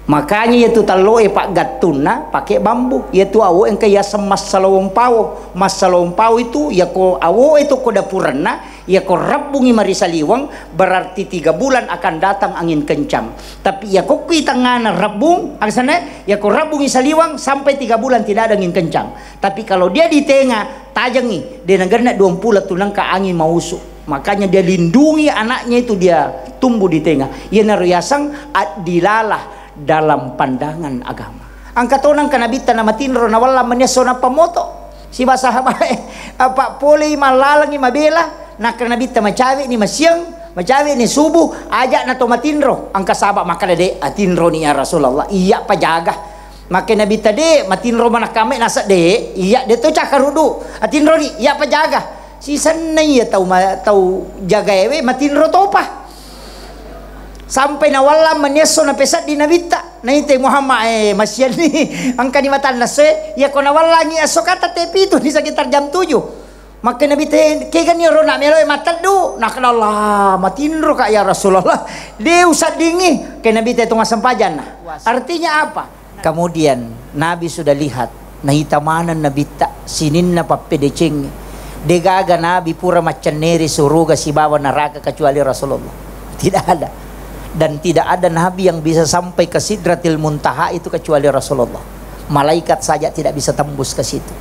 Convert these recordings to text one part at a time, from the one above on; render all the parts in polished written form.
Makanya yaitu taloe pak gatuna pakai bambu, yaitu awo yang kaya semas salawang pau itu ya ko awo itu ko dapurana ya ko rabungi marisaliwang, berarti 3 bulan akan datang angin kencang. Tapi ya ko kuitangana rabung ang sana ya ko rabungi saliwang sampai 3 bulan tidak ada angin kencang. Tapi kalau dia di tengah tajangi dia negara 20 tunang ke angin mausuk. Makanya dia lindungi anaknya itu, dia tumbuh di tengah. Ya naruyasang dilalah dalam pandangan agama. Angkatonang kanabita na matinro na wala man so na pamoto. Si basahaba apa poli malalangi mabela na kanabita macawi ni masyang, macawi ni subuh ajak na to matinro. Ang kasaba makalade atinro ni ya Rasulullah. Iya pajaga. Maka nabita de matinro man kami nasa de iya de to cakarudu. Atinro ni iya pajaga. Si sanay ya tau jaga ewe matinro to pa. Sampai nawala manyeso na pesat di nabita na ite Muhammad masyan ni ang kanimatan na se ya ko nawala ni asokata tepi itu di sekitar jam 7. Maka nabita kay ganyo na melo matadu nakala matinro ka ya Rasulullah de usad dingi kay nabita itong asampajan na. Artinya apa? Kemudian Nabi sudah lihat nahitamanan nabita sinin na papedecing degaga Nabi pura macaneri suruga si bawa neraka kecuali Rasulullah. Tidak ada. Dan tidak ada nabi yang bisa sampai ke Sidratil Muntaha itu kecuali Rasulullah. Malaikat saja tidak bisa tembus ke situ.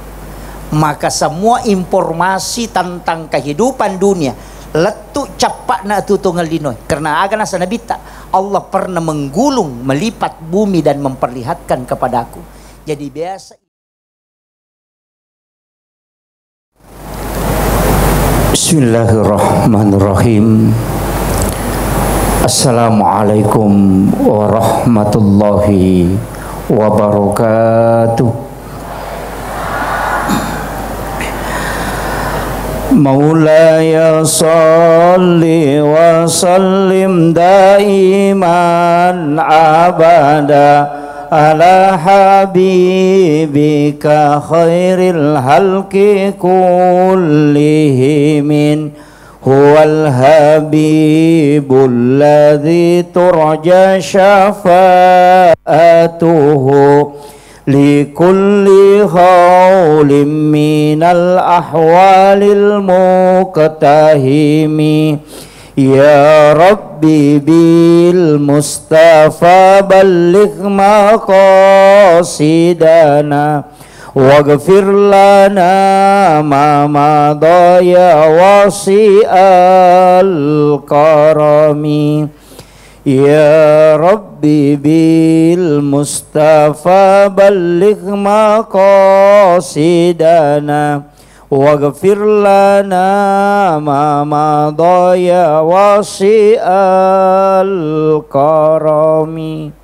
Maka semua informasi tentang kehidupan dunia letuk capak na tutungal linoy. Karena agana sanabita Allah pernah menggulung, melipat bumi dan memperlihatkan kepadaku. Jadi biasa. Bismillahirrahmanirrahim. Assalamualaikum warahmatullahi wabarakatuh. Maulaya salli wa sallim daiman abada ala habibika khairil halqi kullihimin huwal habibul ladzi turja syafa'atuhu likulli khawlim minal ahwalil muqtahimi ya rabbi bil mustafa balligh maqasidana waghfir lana ma madha ya wasi'al karami ya rabbi bil mustafa balligh maqasidana waghfir lana ma madha ya wasi'al karami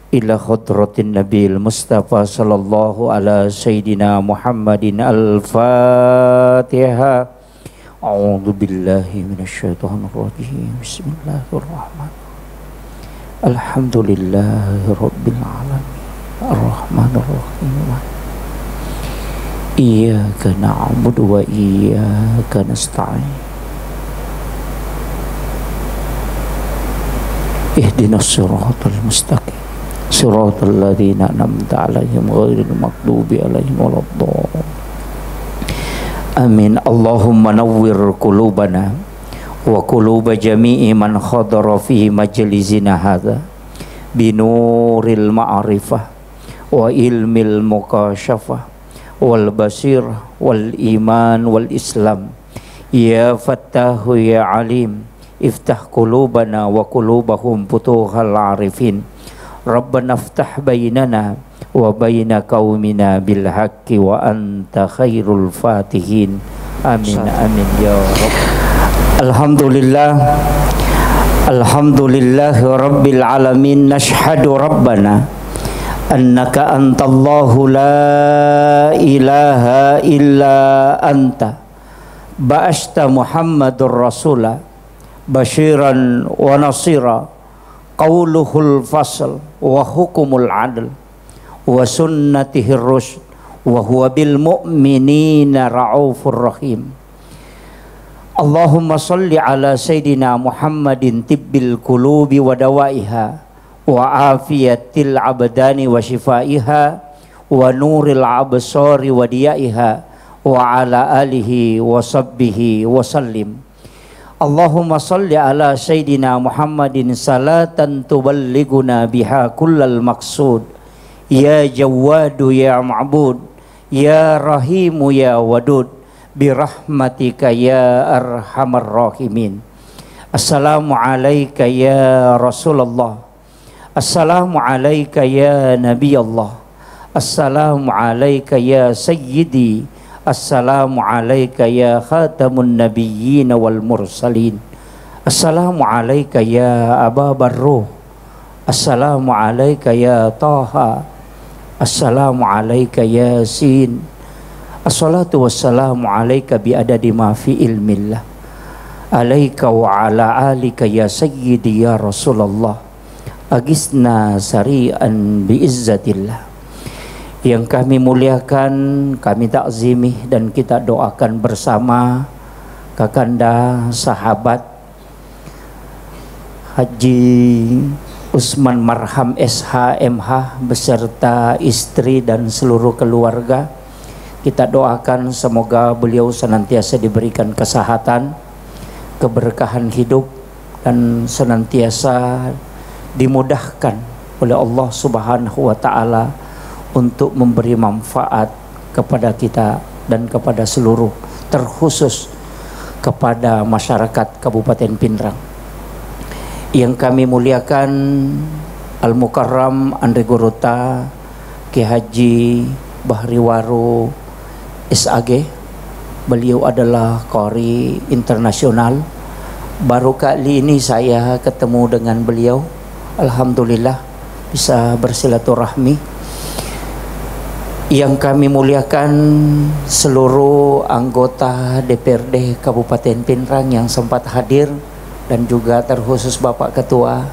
ila khadratin nabil mustafa sallallahu ala sayyidina Muhammadin al-Fatihah. A'udzu billahi minasyaitonir rajim. Bismillahirrahmanirrahim. Alhamdulillahi rabbil alamin. Arrahmanir rahim. Iyyaka na'budu wa iyyaka nasta'in. Ihdinas siratal mustaqim. Siratal ladzina an'amta 'alaihim ghairil maghdubi 'alaihim waladdallin. Amin. Allahumma nawwir qulubana wa quluba jami'i man khadara fi majlisina hadza binuril ma'rifah wa ilmil mukasyafah wal basirah wal iman wal islam ya fattahu ya alim iftah qulubana wa qulubahum futuhal arifin Rabbana iftah bainana wa baina qaumina bil haqqi wa anta khairul fatihin. Amin amin ya rabb. Alhamdulillah. Alhamdulillahi rabbil alamin. Nashhadu rabbana annaka antallahu la ilaha illa anta ba'asta Muhammadur rasulah basyiran wa nasira qauluhul fasl wa hukumul adl wa sunnatihir rusyd wa huwa bil mu'minina ra'ufur rahim. Allahumma salli ala sayyidina Muhammadin tibbil qulubi wa dawaiha wa afiyatil abdani wa shifaiha wa nuril absari wa diyaiha wa ala alihi wa sahbihi wa sallim. Allahumma salli ala sayyidina Muhammadin salatan tuballighuna biha kullal maqsud. Ya Jawwadu ya Ma'bud, ya Rahimu ya Wadud, birahmatika ya arhamar rahimin. Assalamu alayka ya Rasulullah, assalamu alayka ya Nabi Allah, assalamu alayka ya Sayyidi, assalamu alayka ya khatamun nabiyyin wal mursalin, assalamu alayka ya Aba Barruh, assalamu alayka ya Taha, assalamu alayka ya Sin. Assalatu wassalamu alayka bi adadi ma fi ilmillah, alayka wa ala alika ya sayyidi ya Rasulullah, agisna sari'an bi izzatillah. Yang kami muliakan, kami takzimi dan kita doakan bersama kakanda sahabat Haji Usman Marham SH.MH beserta istri dan seluruh keluarga. Kita doakan semoga beliau senantiasa diberikan kesehatan, keberkahan hidup, dan senantiasa dimudahkan oleh Allah Subhanahu wa Ta'ala untuk memberi manfaat kepada kita dan kepada seluruh, terkhusus kepada masyarakat Kabupaten Pinrang. Yang kami muliakan Al-Mukarram Andre Gorota Ki Haji Bahri Waru SAG. Beliau adalah qari internasional. Baru kali ini saya ketemu dengan beliau. Alhamdulillah bisa bersilaturahmi. Yang kami muliakan seluruh anggota DPRD Kabupaten Pinrang yang sempat hadir, dan juga terkhusus Bapak Ketua,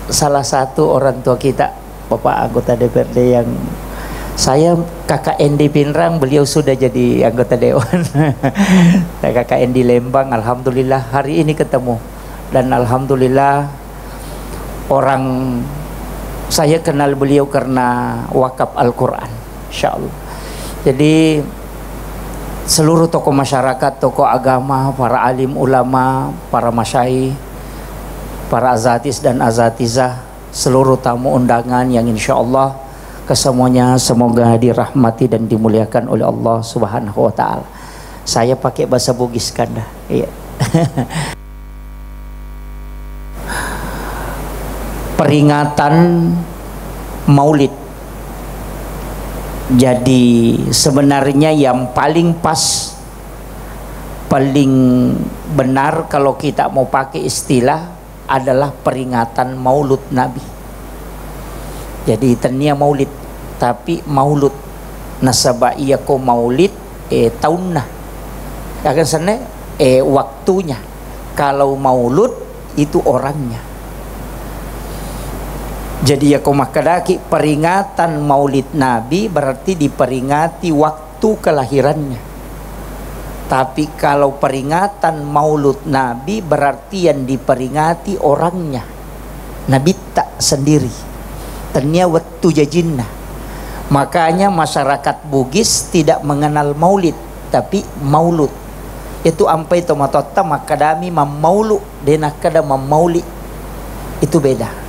salah satu orang tua kita, Bapak anggota DPRD yang saya KKN di Pinrang, beliau sudah jadi anggota Dewan. Saya KKN di Lembang, alhamdulillah hari ini ketemu. Dan alhamdulillah orang saya kenal beliau karena wakaf Al-Quran, insyaallah. Jadi seluruh tokoh masyarakat, tokoh agama, para alim ulama, para masyayikh, para azatis dan azatizah, seluruh tamu undangan yang insyaallah kesemuanya semoga dirahmati dan dimuliakan oleh Allah Subhanahu wa Ta'ala. Saya pakai bahasa Bugis kan dah. Iya. Peringatan Maulid. Jadi sebenarnya yang paling pas, paling benar kalau kita mau pakai istilah adalah peringatan Maulud Nabi. Jadi tania Maulid, tapi Maulud nasaba iya ko Maulid tahun nah. Akan sana waktunya. Kalau Maulud itu orangnya. Jadi ya ko makadaki peringatan Maulid Nabi berarti diperingati waktu kelahirannya. Tapi kalau peringatan Maulud Nabi berarti yang diperingati orangnya, Nabi tak sendiri. Tanya waktu jajinna. Makanya masyarakat Bugis tidak mengenal Maulid, tapi Maulud. Itu ampai tomatota makadami mamaulu denakada mamauli. Itu beda.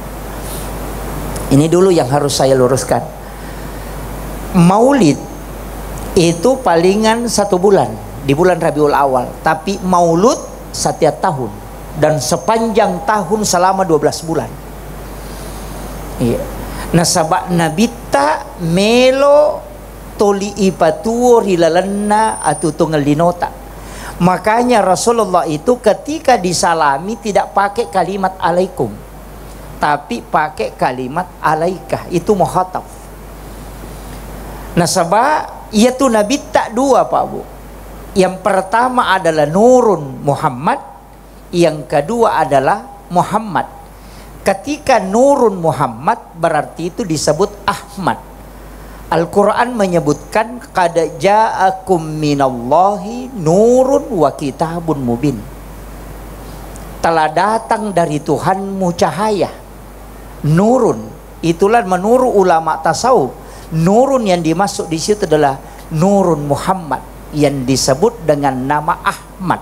Ini dulu yang harus saya luruskan. Maulid itu palingan 1 bulan, di bulan Rabiul Awal. Tapi Maulud setiap tahun, dan sepanjang tahun selama 12 bulan. Iya. Nasabak nabita melo toli ipatuo rilalanna atutungal linota. Makanya Rasulullah itu ketika disalami tidak pakai kalimat alaikum, tapi pakai kalimat alaikah. Itu muhatab. Nasabak yaitu nabita 2 Pak Bu. Yang pertama adalah Nurun Muhammad, yang kedua adalah Muhammad. Ketika Nurun Muhammad berarti itu disebut Ahmad. Al-Quran menyebutkan qad ja'akum minallahi nurun wa kitabun mubin. telah datang dari Tuhanmu cahaya, nurun. Itulah menurut ulama tasawuf, nurun yang dimaksud di situ adalah nurun Muhammad yang disebut dengan nama Ahmad.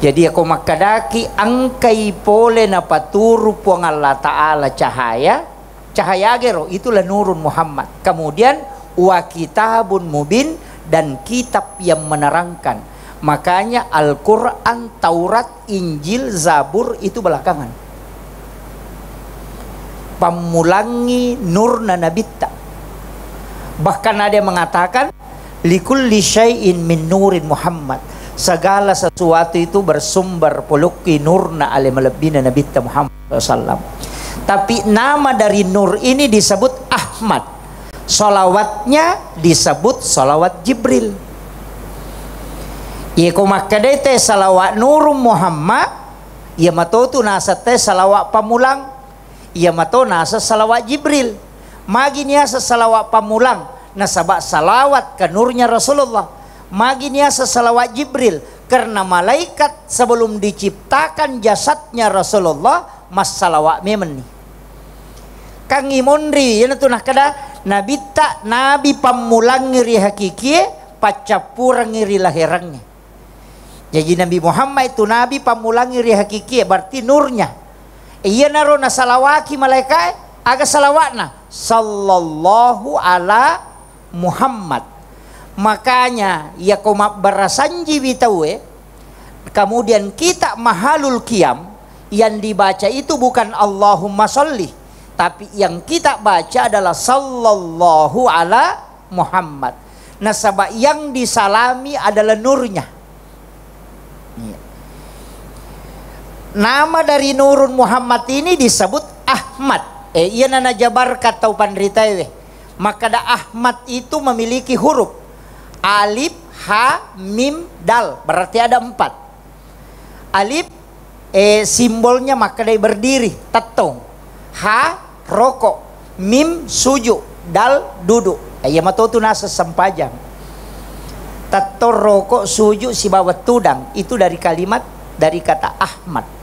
Jadi aku makadaki angkai pole na paturu puang Allah Ta'ala cahaya gero, itulah nurun Muhammad. Kemudian wa kitabun mubin, dan kitab yang menerangkan. Makanya Al-Quran, Taurat, Injil, Zabur itu belakangan. Pamulangi nurna nabitta. Bahkan ada yang mengatakan likulli syai'in min nurin Muhammad, segala sesuatu itu bersumber puluki nurna ale melebina nabitta Muhammad SAW. Tapi nama dari nur ini disebut Ahmad, salawatnya disebut salawat Jibril. Iku makadai te salawat nurun Muhammad, ia matotu nasa te salawat pamulang, ia mato nasa salawat Jibril. Magi niasa salawat pamulang, nasabak salawat ke nurnya Rasulullah. Magi niasa salawat Jibril, karena malaikat sebelum diciptakan jasadnya Rasulullah mas salawat memeni. Kang imondri yana tunah kada nabita nabi pamulang ngiri hakiki pacapurang ngiri lahirangnya. Jadi Nabi Muhammad itu nabi pamulang ngiri hakiki, berarti nurnya. Iya naro na salawaki malaikat aga salawatna sallallahu ala Muhammad. Makanya ya koma barasanji bitawe, kemudian kita mahalul qiyam yang dibaca itu bukan Allahumma sholli, tapi yang kita baca adalah sallallahu ala Muhammad. Nah, sebab yang disalami adalah nurnya. Nama dari nurun Muhammad ini disebut Ahmad. Iya nana jabar kata pandritawe. Maka da Ahmad itu memiliki huruf alif, ha, mim, dal. Berarti ada 4. Alif simbolnya maka dia berdiri, tetong. Ha, rokok. Mim, sujud. Dal, duduk. Iya matu tu nasa sempajang. Tetor, rokok, sujud, si bawat tudang. Itu dari kalimat, dari kata Ahmad.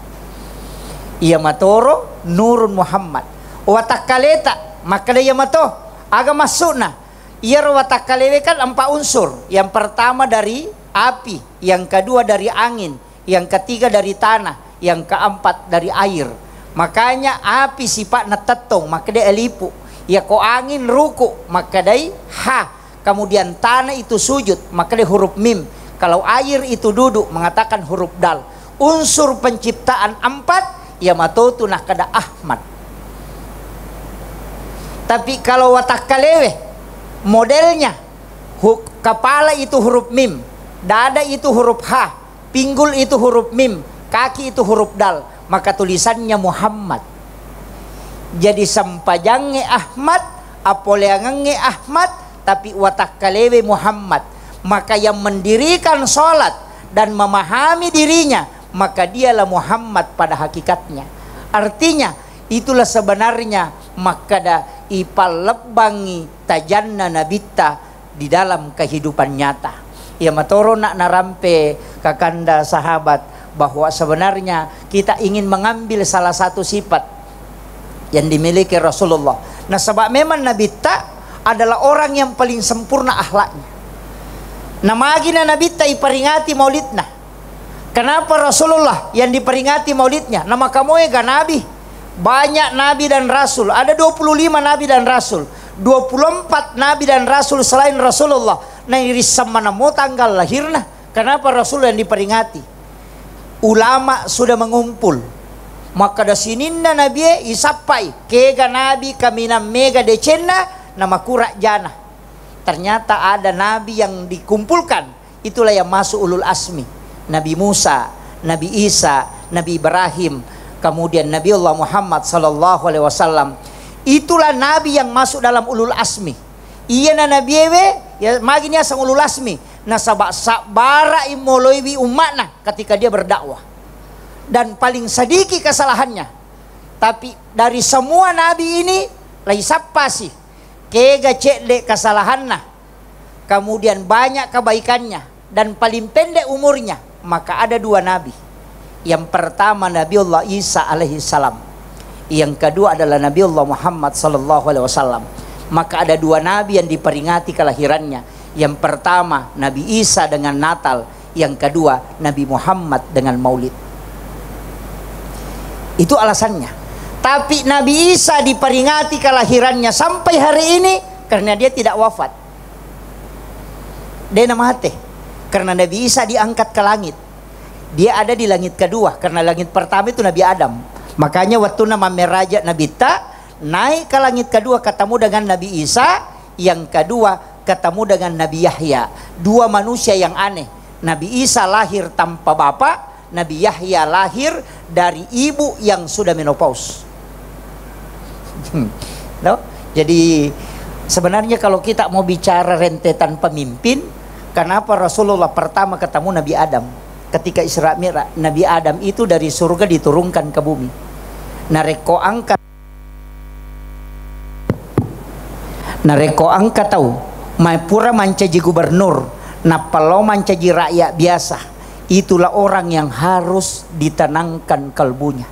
Iya matoro nurun Muhammad. Watakaleta maka dia mato aga masukna. Ia watakalewe kan 4 unsur. Yang pertama dari api, yang kedua dari angin, yang ketiga dari tanah, yang keempat dari air. Makanya api sifat netetong maka dia elipu. Ya ko angin ruku maka dia ha. Kemudian tanah itu sujud maka dia huruf mim. Kalau air itu duduk mengatakan huruf dal. Unsur penciptaan 4 ya matotu nah kada Ahmad. Tapi kalau watakalewe modelnya kepala itu huruf mim, dada itu huruf ha, pinggul itu huruf mim, kaki itu huruf dal, maka tulisannya Muhammad. Jadi sampajange Ahmad, apoleangange Ahmad, tapi watakalewe Muhammad. Maka yang mendirikan sholat dan memahami dirinya, maka dialah Muhammad pada hakikatnya. Artinya itulah sebenarnya makada ipalebangi tajanna nabita di dalam kehidupan nyata. Ya matoro nak narampe kakanda sahabat bahwa sebenarnya kita ingin mengambil salah satu sifat yang dimiliki Rasulullah. Nah sebab memang nabita adalah orang yang paling sempurna akhlaknya. Namagina nabita iperingati maulidna. Kenapa Rasulullah yang diperingati maulidnya? Nama kamu ega nabi. Banyak nabi dan rasul, ada 25 nabi dan rasul, 24 nabi dan rasul selain Rasulullah. Nah iris mana mau tanggal lahirnya. Kenapa Rasul yang diperingati? Ulama sudah mengumpul, maka da sininna nabi isapai kega nabi kamina mega decena nama kurak jana. Ternyata ada nabi yang dikumpulkan, itulah yang masuk ulul asmi. Nabi Musa, Nabi Isa, Nabi Ibrahim, kemudian Nabi Allah Muhammad sallallahu alaihi wasallam. Itulah nabi yang masuk dalam ulul asmi. Iya na nabi ewe ya maginya sang ulul asmi. Nah sabara imoloiwi umatna ketika dia berdakwah. Dan paling sedikit kesalahannya. Tapi dari semua nabi ini lai sapa sih kega cekle kesalahannya. Kemudian banyak kebaikannya dan paling pendek umurnya. Maka ada 2 nabi. Yang pertama Nabiullah Isa alaihi salam, yang kedua adalah Nabiullah Muhammad sallallahu alaihi wasallam. Maka ada dua nabi yang diperingati kelahirannya. Yang pertama Nabi Isa dengan Natal, yang kedua Nabi Muhammad dengan Maulid. Itu alasannya. Tapi Nabi Isa diperingati kelahirannya sampai hari ini karena dia tidak wafat. Dia mati karena Nabi Isa diangkat ke langit. Dia ada di langit kedua karena langit pertama itu Nabi Adam. Makanya waktu nama Meraja Nabi Ta naik ke langit kedua ketemu dengan Nabi Isa, yang kedua ketemu dengan Nabi Yahya. Dua manusia yang aneh. Nabi Isa lahir tanpa bapak, Nabi Yahya lahir dari ibu yang sudah menopause. No? Jadi sebenarnya kalau kita mau bicara rentetan pemimpin, kenapa Rasulullah pertama ketemu Nabi Adam? Ketika Isra Mi'raj, Nabi Adam itu dari surga diturunkan ke bumi. Nareko angkat tahu, pura mancaji gubernur, napalo mancaji rakyat biasa. Itulah orang yang harus ditenangkan kalbunya.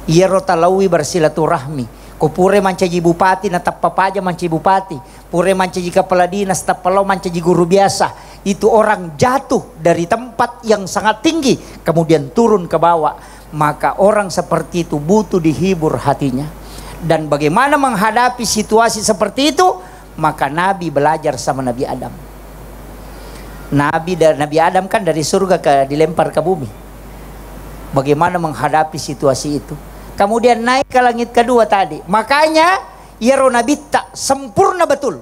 Ia rotalawi bersilaturahmi. Kupure mancaji bupati na tapapaja mancaji bupati, pure mancaji kepala dinas tapalo mancaji guru biasa. Itu orang jatuh dari tempat yang sangat tinggi kemudian turun ke bawah. Maka orang seperti itu butuh dihibur hatinya. Dan bagaimana menghadapi situasi seperti itu? Maka Nabi belajar sama Nabi Adam. Nabi Adam kan dari surga dilempar ke bumi. Bagaimana menghadapi situasi itu? Kemudian naik ke langit kedua tadi. Makanya Nabi tak sempurna betul,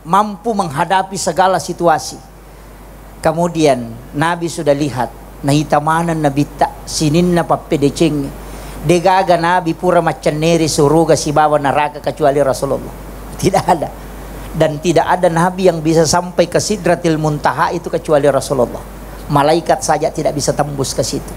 mampu menghadapi segala situasi. Kemudian Nabi sudah lihat nahitamanan Nabi tak sinin na papedeceng degaga Nabi pura macaneri suruga si bawa neraka kecuali Rasulullah. Tidak ada. Dan tidak ada Nabi yang bisa sampai ke Sidratil Muntaha itu kecuali Rasulullah. Malaikat saja tidak bisa tembus ke situ.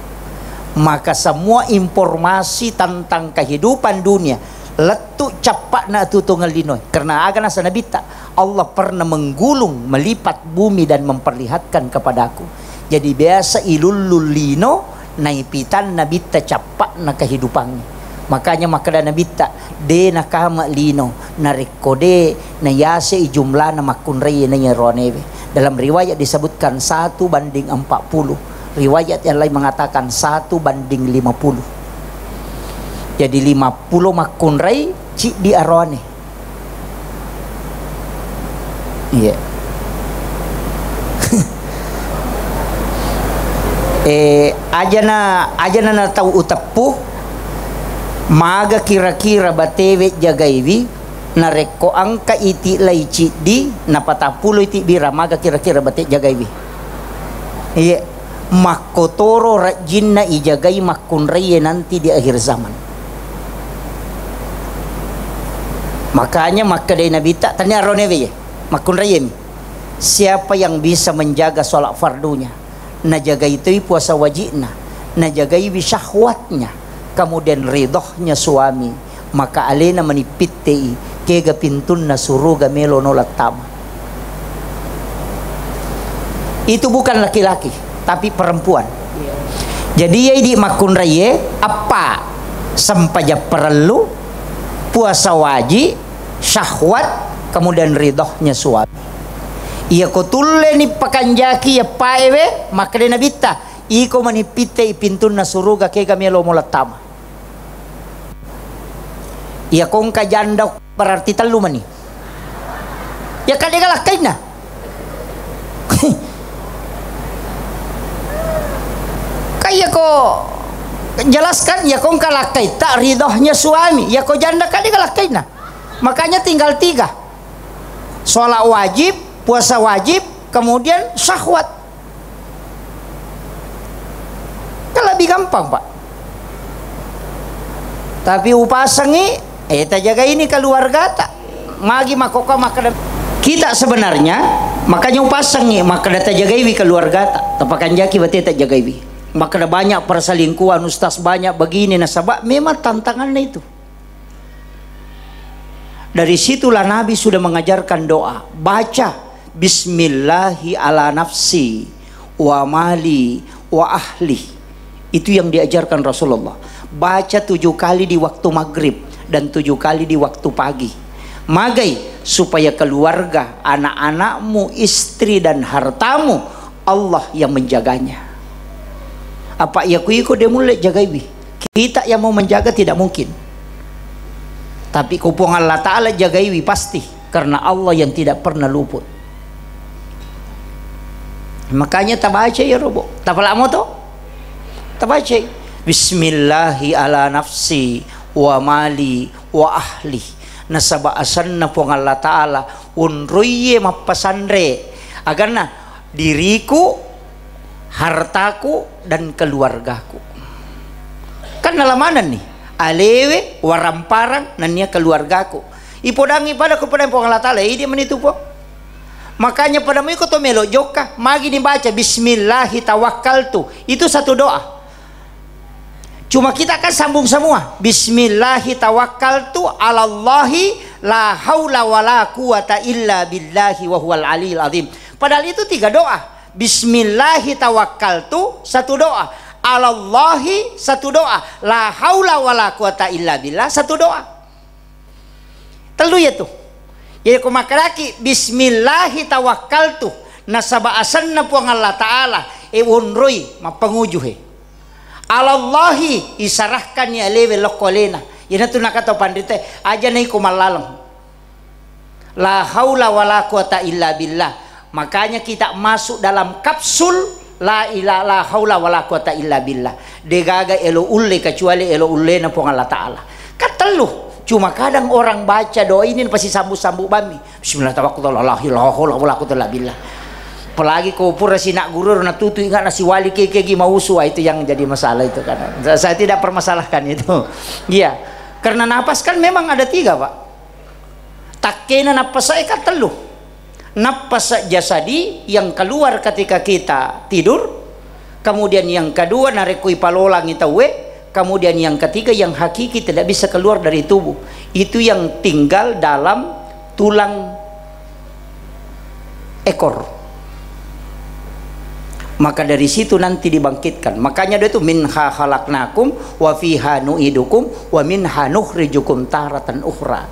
Maka semua informasi tentang kehidupan dunia letuk capak na tutungal linoy. Karena agak nasa Nabi tak, Allah pernah menggulung, melipat bumi dan memperlihatkan kepadaku. Jadi biasa ilulul lino naipitan Nabi tak capak na kehidupannya. Makanya makada Nabi tak de nakama lino narekode na yase jumlah na makunrei na nyeronebe. Dalam riwayat disebutkan 1:40. Riwayat yang lain mengatakan 1:50. Jadi 50 makunrei cik di arone. Iya. Ajana na tahu utapu maga kira-kira batewe jagaiwi nareko angka iti laici di napatapulo iti bira maga kira-kira bate jagaiwi. Iya. Makotoro rajinna ijagai makunreye nanti di akhir zaman. Makanya maka dari Nabi tak tanya ronewe ya makunreye mi. Siapa yang bisa menjaga sholat fardunya, najagai itu puasa wajibnya, najagai syahwatnya, kemudian ridhohnya suami, maka alena menipitei kega pintunna suruga melonolat tama. Itu bukan laki-laki tapi perempuan. Jadi ya di makun raya apa sampaja perlu puasa wajib, syahwat, kemudian ridhohnya suami. Ia kotulle ni pakanjaki ya paewe maka de nabita iko manipite pintun na suruga kega melo molatama. Ia kong kajanda berarti telu mani. Ya kadagalah kaina. Ya ko jelaskan ya kong kalakai tak ridhohnya suami ya ko janda kali kalakai nah. Makanya tinggal 3, sholat wajib, puasa wajib, kemudian syahwat. Kan lebih gampang pak. Tapi upasangi tak jaga ini keluarga tak magi makoka maka kita sebenarnya makanya upasangi maka data jagaiwi keluarga tak tapakan jaki berarti tak jagaiwi. Maka ada banyak perselingkuhan ustaz banyak begini nasabah memang tantangannya itu. Dari situlah Nabi sudah mengajarkan doa, baca bismillahi ala nafsi wa mali wa ahli. Itu yang diajarkan Rasulullah. Baca 7 kali di waktu maghrib dan 7 kali di waktu pagi. Magai supaya keluarga, anak-anakmu, istri dan hartamu Allah yang menjaganya. Apa ya kuiko dia mulai jaga ibi. Kita yang mau menjaga tidak mungkin. Tapi kupung Allah Ta'ala jaga ibi pasti. Karena Allah yang tidak pernah luput. Makanya tabaca ya robo. Tapalamo to? Tabaca. Bismillahi ala nafsi wa mali wa ahli. Nasabaasan na po Allah Ta'ala unruye mapasandre. Agar na diriku, hartaku dan keluargaku. Kan nalamanan nih. Alewe waramparang nanya keluargaku. Ipodangi pada kepada Allah Ta'ala. Ini menitu po. Makanya pada mo iko to melo joka magi dibaca bismillahi tawakkaltu. Itu satu doa. Cuma kita kan sambung semua. Bismillahi tawakkaltu 'alallahi la haula wala quwata illa billahi wa huwal aliyil azim. Padahal itu 3 doa. Bismillahi tawakkaltu satu doa. 'Alallahi satu doa. La haula wala quwata illa billah satu doa. Telu ya tuh. Jadi ku makaraki bismillahi tawakkaltu nasabaasanna puang Allah Ta'ala unroy mapangujuhe. Alallahi isarahkan ya lewe lokolena. Yana tu nakato pandite aja nai kumalalang. La haula wala quwata illa billah. Makanya kita masuk dalam kapsul la ilaha la haula wala quwata illa billah. Degaga elo ulle kecuali elo ulle na puang Allah Ta'ala. Katelu. Cuma kadang orang baca doa ini pasti sambu-sambu bami. Bismillahirrahmanirrahim. Apalagi kau pura si nak guru na tutu ingat nasi wali keke mau usua itu yang jadi masalah itu kan. Saya tidak permasalahkan itu. Iya. Karena napas kan memang ada 3 pak. Takkena napas saya kan telu. Napas jasadi yang keluar ketika kita tidur. Kemudian yang kedua narekui palolang itu we. Kemudian yang ketiga yang hakiki tidak bisa keluar dari tubuh. Itu yang tinggal dalam tulang ekor. Maka dari situ nanti dibangkitkan. Makanya dia itu minha khalaqnakum wa fiha nu'idukum wa minha nukhrijukum taratan ukhra.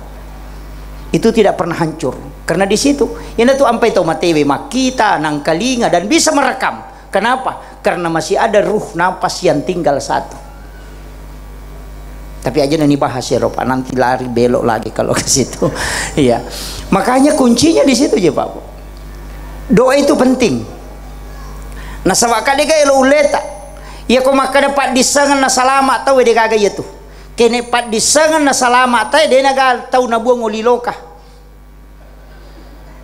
Itu tidak pernah hancur. Karena di situ ini tuh ampai tau matewe makita nang kalinga dan bisa merekam. Kenapa? Karena masih ada ruh napas yang tinggal satu. Tapi aja nanti bahas ya Pak, nanti lari belok lagi kalau ke situ. Iya. Makanya kuncinya di situ aja Pak. Doa itu penting. Nah sabaka dega elo uleta. Ya ko maka dapat disangan na salama tahu dega ga itu. Kene pat disangan na salama tahu dia naga tahu na buang uliloka.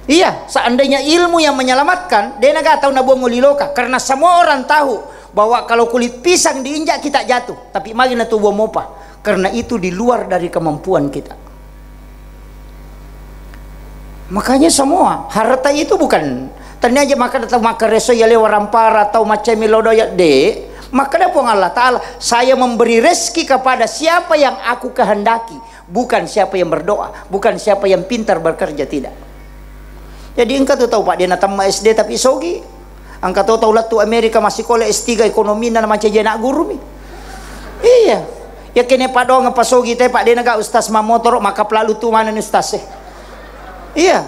Iya, seandainya ilmu yang menyelamatkan, dia naga tahu na buang uliloka karena semua orang tahu bahwa kalau kulit pisang diinjak kita jatuh, tapi magi na tubuh mopa. Karena itu di luar dari kemampuan kita. Makanya semua harta itu bukan tanya aja maka datang maka reso ya lewa rampara atau macam milodo ya de. Maka ada pun Allah Ta'ala saya memberi rezeki kepada siapa yang aku kehendaki, bukan siapa yang berdoa, bukan siapa yang pintar bekerja, tidak. Jadi engkau tahu Pak dia natama SD tapi sogi. Engkau tahu lah tu Amerika masih kolej S3 ekonomi dan macam jenak guru mi. Iya. Ya kene pado ngapasogi teh Pak dia naga ustaz mamotor maka pelalu tu mana ni ustaz iya.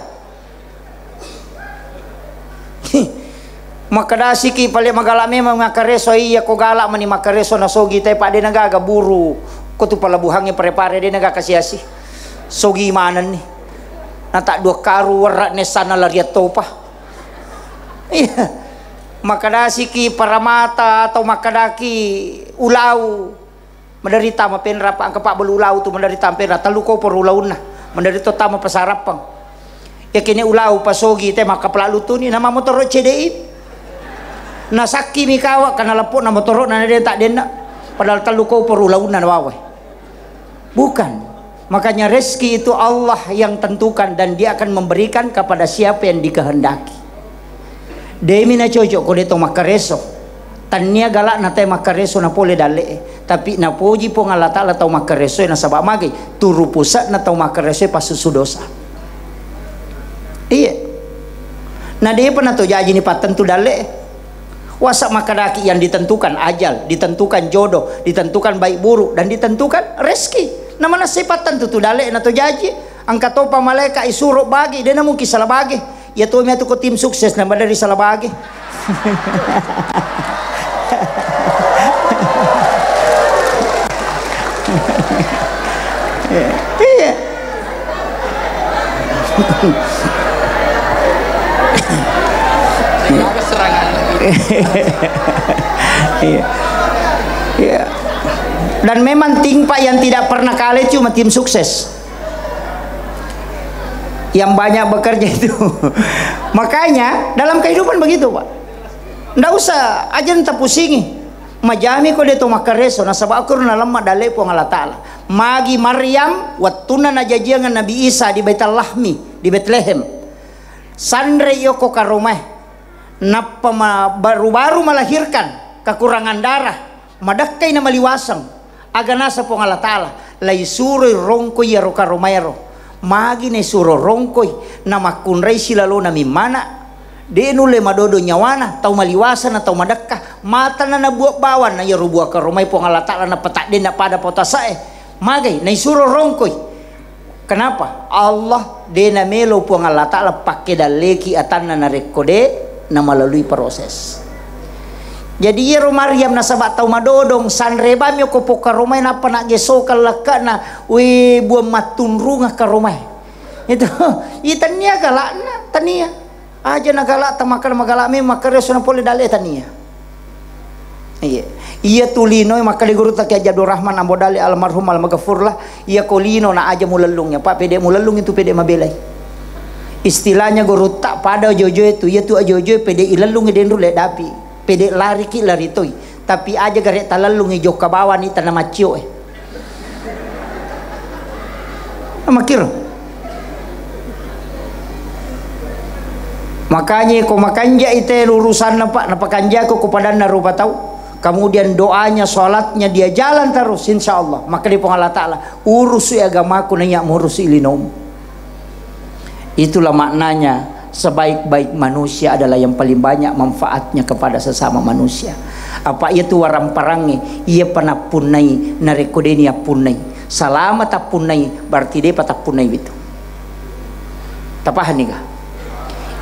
Maka dasiki pale magala memang makareso iya ko galak mani makareso na sogi teh Pak dia naga buru ko tu pala buhangnya prepare dia naga kasiasi sogi mana ni nata 2 karu warak ne sana lariat topa iya. Maka dasiki paramata atau makadaki ulau menderita mapen rapa angka pak belulau tu menderita mapen rata lu ko perulau na menderita tama pasarapang ya kini ulau pasogi teh maka pelalu tu ni nama motor CDI nasaki mikawa kana lepuk na motor na dia tak dena padahal telu ko perulau na wawe bukan. Makanya rezeki itu Allah yang tentukan dan dia akan memberikan kepada siapa yang dikehendaki. Demi na cocok ko dito makareso tania galak na tay makareso na pole dale tapi na poji po Allah Ta'ala tau makareso na sabak magi turu pusat na tau makareso pasusu dosa iya. Nah dia pernah tu jaji ni patan tu dale Wasak makadaki yang ditentukan ajal, ditentukan jodoh, ditentukan baik buruk, dan ditentukan rezeki. Namanya sifatan tu dalek na tu jaji. Angkat topa malaikat isuruh bagi, dia mungkin salah bagi. Ya tu tu ko tim sukses nama dari salah bagi. Iya. Serangan. Iya. Dan memang timpa yang tidak pernah kalah cuma tim sukses yang banyak bekerja itu. Makanya dalam kehidupan begitu, Pak. Nggak usah aja entah pusingi. Majami ko dito makareso nasaba akur na lamma dale po Allah Ta'ala. Magi Maryam wattuna najajiangan Nabi Isa di Baitul Lahmi di Bethlehem. Sandre yoko karumah. Napa baru-baru melahirkan kekurangan darah. Madakay na maliwasang. Aga nasa po Allah Ta'ala. Lay suroy rongkoy yaro karumayro. Magi ne suro rongkoy na makunray sila lo na mimana. Denule madodo nyawana tau maliwasan atau madakah mata na nabuak bawan na yaro buak karumay po Allah Ta'ala na patak din na pada potasae. Magay na isuro rongkoy. Kenapa? Allah dena melo po Allah Ta'ala pakai daleki atan na narekode na melalui proses. Jadi yero Maryam na sabat tau madodong sanreba mi ko po karumay na pa nagesokal laka na we buam matunrunga karumay. Itu itanya galak na tania. Aja nagala tamakal magala mi makareso na pole dale tania. Iya tulino makaliguro ta kay Abdul Rahman ambo dale almarhum almaghfur lah. Iya kolino na aja mulalungnya Pak pede mulalung itu pede mabelay. Istilahnya guru tak pada jojo itu ya tu jojo pede ilalung den rule dapi. Pede lari ki lari toy. Tapi aja garek talalung jo ka bawah ni tanah macio Makir. Makanya ko makanja ite lurusan napa kanja ko kepada narupa tahu. Kemudian doanya, salatnya dia jalan terus insyaallah. Maka di Allah Ta'ala urus agamaku nanya ngurus ilinom. Itulah maknanya sebaik-baik manusia adalah yang paling banyak manfaatnya kepada sesama manusia. Apa itu waram parangi ia pernah punai narekodenia punai. Salama tak punai berarti dia patah punai itu. Tapahan nih kah?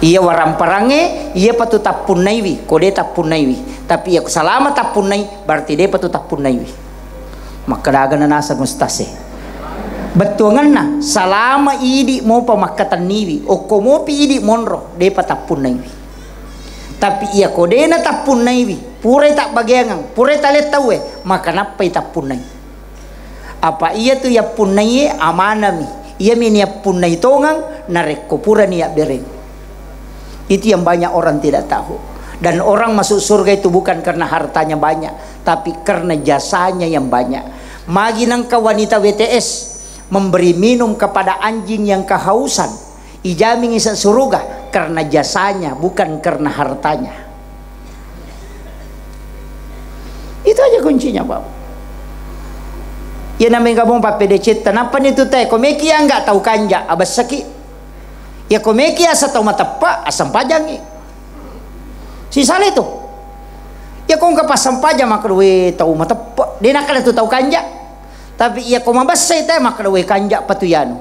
Ia waram parange ia patu tak punaiwi kode tak punaiwi tapi ia salama tak punai berarti dia patu tak punaiwi maka daga na nasa mustase betuangan na salama idi mo pamakatan niwi o komo pi idi monro dia patap punaiwi tapi ia kode na tak punaiwi pure tak bagiangan pure talet tawe maka napai tak punai apa ia tu ya punai amanami ia minia punai tongang nareko pura niya bereng. Itu yang banyak orang tidak tahu. Dan orang masuk surga itu bukan karena hartanya banyak, tapi karena jasanya yang banyak. Magi nangka wanita WTS memberi minum kepada anjing yang kehausan, ijami ngisa surga karena jasanya, bukan karena hartanya. Itu aja kuncinya, Pak. Ya namanya gabung Pak PDC, kenapa itu teh? Komeki yang nggak tahu kanja, abas sakit. Ya komeki asa tau matapa asam pajangi sisa itu ya kong kapasam pajang maka we tau matapa dia nakal itu tau kanja tapi ya kong mabasay tayo maka we kanja patuyano.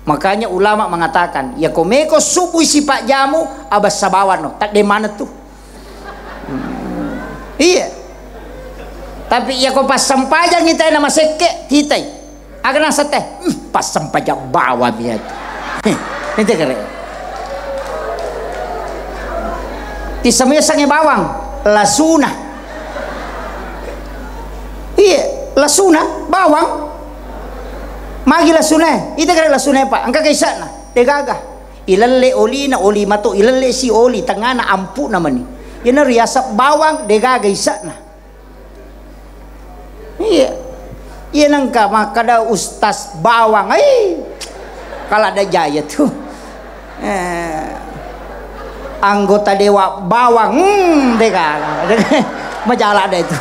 Makanya ulama mengatakan ya komeko subuh si pak jamu abas sabawan no tak de mana tuh iya tapi ya kong pasam pajang kita nama seke kita agar nasa teh pasam pajang bawa biar itu keren. Tisamnya sange bawang, lasuna. Iya, lasuna, bawang. Magi lasuna, itu keren lasuna Pak. Angka kaisa na, degagah. Ilalle oli na oli mato, ilalle si oli tangana ampu naman ni. Yan na riasap bawang, degagah isa na. Iya, yan ang kada ustas bawang. Ay, kalau ada jaya tuh. Anggota dewa bawang deka majalah ada itu.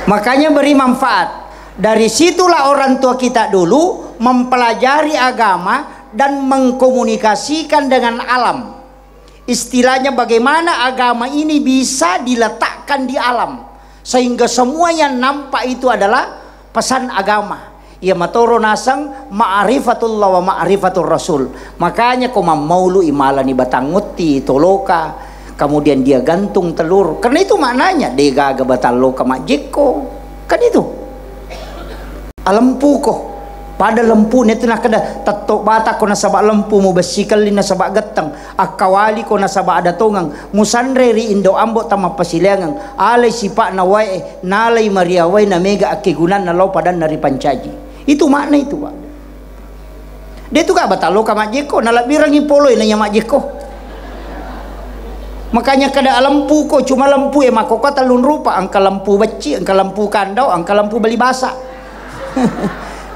Makanya beri manfaat. Dari situlah orang tua kita dulu mempelajari agama dan mengkomunikasikan dengan alam. Istilahnya bagaimana agama ini bisa diletakkan di alam sehingga semua yang nampak itu adalah pesan agama. Ya matoro nasang ma'rifatullah wa ma'rifatur rasul. Makanya kau maulu imalani batanguti toloka, kemudian dia gantung telur. Karena itu maknanya degaga bataloka majeko. Kan itu. Alampu ko. Pada lempu itu nak kada tatok bata ko nasaba lempu mu besikal na sabak getang akawali ko nasaba ada tongang musandre ri indo ambo tama pasilangang alay sipa na wae nalay Maria wae na mega akigunan na law padan nari pancaji. Itu makna itu, Pak. Dia tu ka batalo ka majeko nalabirang ipoloy na nya majeko. Makanya kada lempu ko cuma lempu mako kata lun rupa angka lempu beci angka lempu kandau angka lempu beli basa.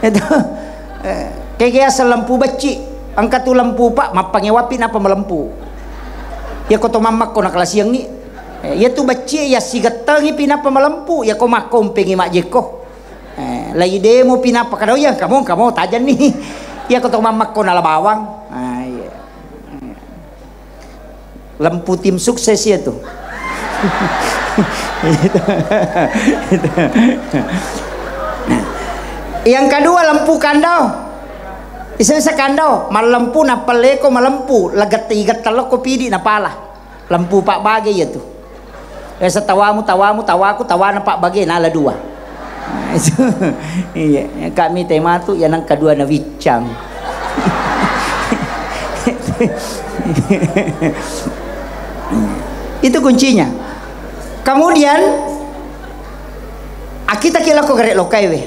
Itu kayak asal lempu beci angkat tu lempu pak mapangewapi napa melempu ya koto mamak ko nak siang ni ya tu beci ya si getangi pinapa melempu ya ko makom pengi mak jeko lagi demo pinapa kadau ya kamu tajan nih ya koto mamak ko nala bawang ya. Lempu tim sukses ya tu. Yang kedua lempu kandau. Isa kandau, malempu na paleko malempu, lagat-igat talok ko pidi na pala. Lempu pak bagay itu. Sa tawamu, tawaku, tawa na pak bagay nala dua. Iya, kami tematu yan ang kedua na wicang. Itu kuncinya. Kemudian kita kira ko garek lokai we.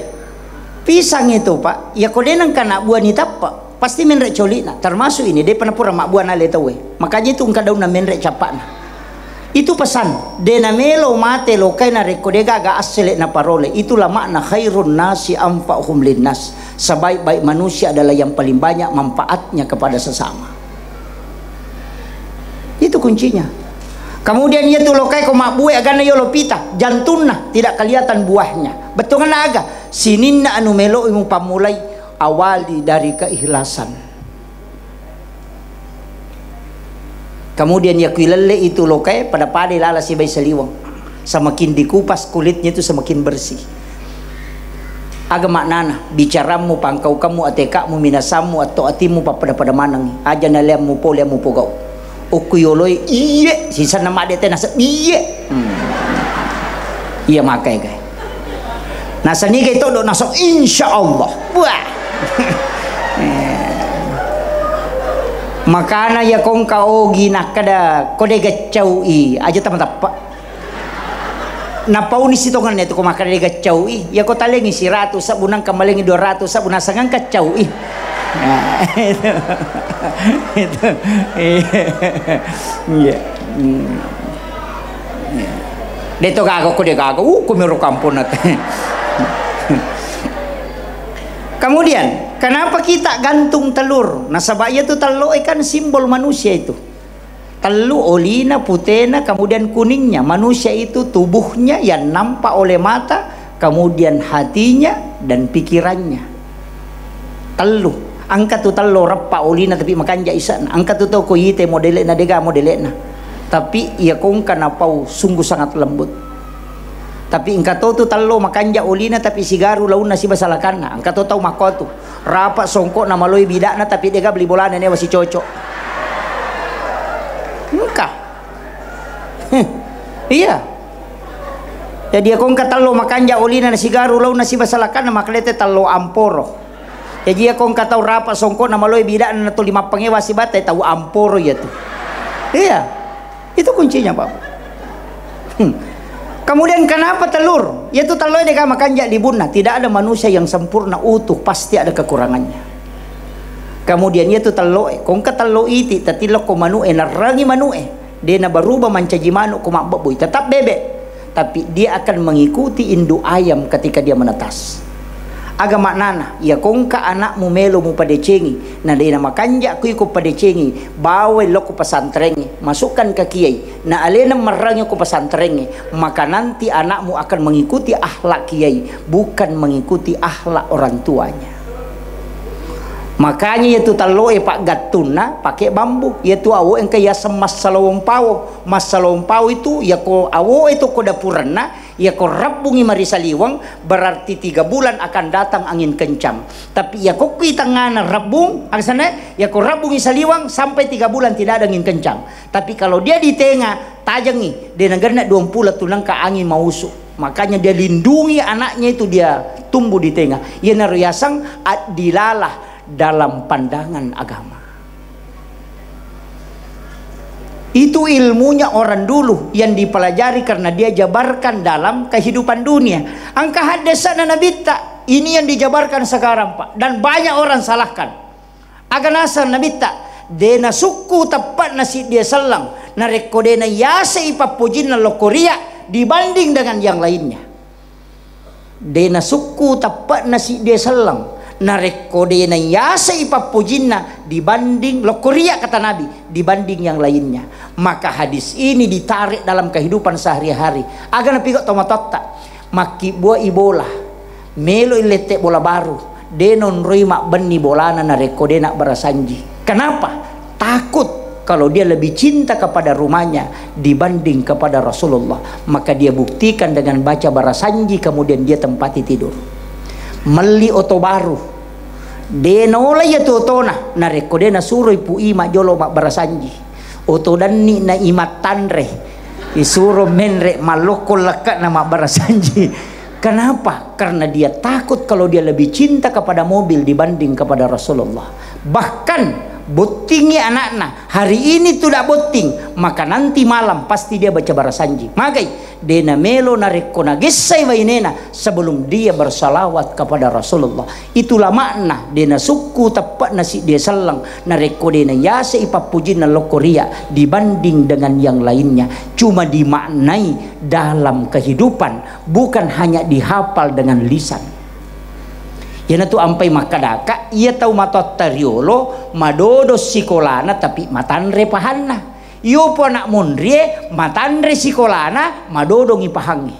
Pisang itu pak, ya kau denang kana buah ni tapa, pasti menrek colina. Termasuk ini dia pernah pura mak buah nale tawe. Makanya itu engkau daun menrek capak na. Itu pesan. Dena melo mate lo kai na rekodega ga asle na parole. Itulah makna khairun nasi anfa'uhum linnas. Sebaik-baik manusia adalah yang paling banyak manfaatnya kepada sesama. Itu kuncinya. Kemudian ia tu lokai ko mak buah agana yo lopita, jantuna tidak kelihatan buahnya. Betul kan aga? Sininna anu melo imu pamulai awali dari keikhlasan. Kemudian ya kuilele itu lokai pada pade lala si bayi seliwang. Semakin dikupas kulitnya itu semakin bersih. Aga maknana bicaramu pangkau kamu atekamu minasamu atau atimu pada manang aja naliamu poliamu pogau. Okuyoloi iye sisa nama dia teh nasa iye. Iya makai guys. Nasa ni kaito do nasa insyaallah. Wah. Makana ya kong kaogi nakada kode gacaui aja teman-teman. Napau ni sitongan itu ko makada gacaui ya ko talengi si 100 sabunang kamalengi 200 sabunang sangang kacaui. Nah, itu iya. Dito gago ko de gago kumiro kampon natin. Kemudian kenapa kita gantung telur? Nah sebabnya itu telur kan simbol manusia itu. Telur olina putena kemudian kuningnya. Manusia itu tubuhnya yang nampak oleh mata, kemudian hatinya dan pikirannya. Telur angkat tu telur repa olina tapi makan jaisan. Angkat tu tau ko yite modelena dega modelena. Tapi ia kong kanapau sungguh sangat lembut. Tapi engkau tahu tu talo makanja olina tapi sigaru laun nasi basalakan na. Engkau tahu makotu rapat songkok nama loi bidak na tapi dia beli bola nene masih cocok. Engkau, iya. Jadi aku engkau talo makanja olina nasi garu laun nasi basalakan na maklete talo amporo. Jadi aku engkau tahu rapat songkok nama loi bidak na tu 5 pengewa si batai tahu amporo ya tu. Iya, itu kuncinya Pak. Kemudian kenapa telur? Yaitu telur dia makan jak libunna. Tidak ada manusia yang sempurna utuh, pasti ada kekurangannya. Kemudian yaitu telur. Kung ka telur iti tatilok ko manue narangi manue. Dia na berubah mencaji manu ko makbaboy. Tetap bebek. Tapi dia akan mengikuti induk ayam ketika dia menetas. Aga maknana, ya kung ka anakmu melo mo padecengi, na dia na makanja kuy ko padecengi, bawe lo ko pasantrengi, masukkan ke kiai, na alena marangyo ko pasantrengi, maka nanti anakmu akan mengikuti akhlak kiai, bukan mengikuti akhlak orang tuanya. Makanya yaitu taloe pak gatuna pakai bambu, yaitu awo engke ya semas salawong pao. Mas salawong pao itu ya ko awo itu ko dapurna, ya ko rabungi marisaliwang, berarti 3 bulan akan datang angin kencang. Tapi ya ko kita ngana rabung aksana ya ko rabungi saliwang sampai 3 bulan tidak ada angin kencang. Tapi kalau dia di tengah tajangi, dia negara 20 tunang ke angin mausuk. Makanya dia lindungi anaknya itu, dia tumbuh di tengah. Ya naruyasang dilalah dalam pandangan agama. Itu ilmunya orang dulu yang dipelajari karena dia jabarkan dalam kehidupan dunia. Angka hadesana nabita ini yang dijabarkan sekarang Pak, dan banyak orang salahkan. Aganasa nabita dena suku tepat nasi dia selang narekodena yase ipapujin na lokoria dibanding dengan yang lainnya. Dena suku tepat nasi dia selang narekodena yase ipapujinna dibanding lokoria kata Nabi, dibanding yang lainnya. Maka hadis ini ditarik dalam kehidupan sehari-hari. Agar napikot tomatotta maki buah ibola melo ilete bola baru denon roima beni bolana narekodena barasanji. Kenapa? Takut kalau dia lebih cinta kepada rumahnya dibanding kepada Rasulullah. Maka dia buktikan dengan baca barasanji, kemudian dia tempati tidur. Meli oto baru denola ya totona narekodena suruh ipu ima jolo mak barasanji oto dani na imat tanre isuruh menre maloko lekat nama barasanji. Kenapa? Karena dia takut kalau dia lebih cinta kepada mobil dibanding kepada Rasulullah. Bahkan bottingi anaknya hari ini tidak botting, maka nanti malam pasti dia baca barasanji. Magai dena melo narekona gesai wainena sebelum dia bersalawat kepada Rasulullah. Itulah makna dena suku tepat nasi dia selang narekodena yase ipapujina lokoria dibanding dengan yang lainnya. Cuma dimaknai dalam kehidupan, bukan hanya dihafal dengan lisan. Yana tu ampai makadaka ia tahu matot tariolo madodo sikolana tapi matanre pahanna. Iyo po nak mundrie matanre sikolana madodo ngipahangi.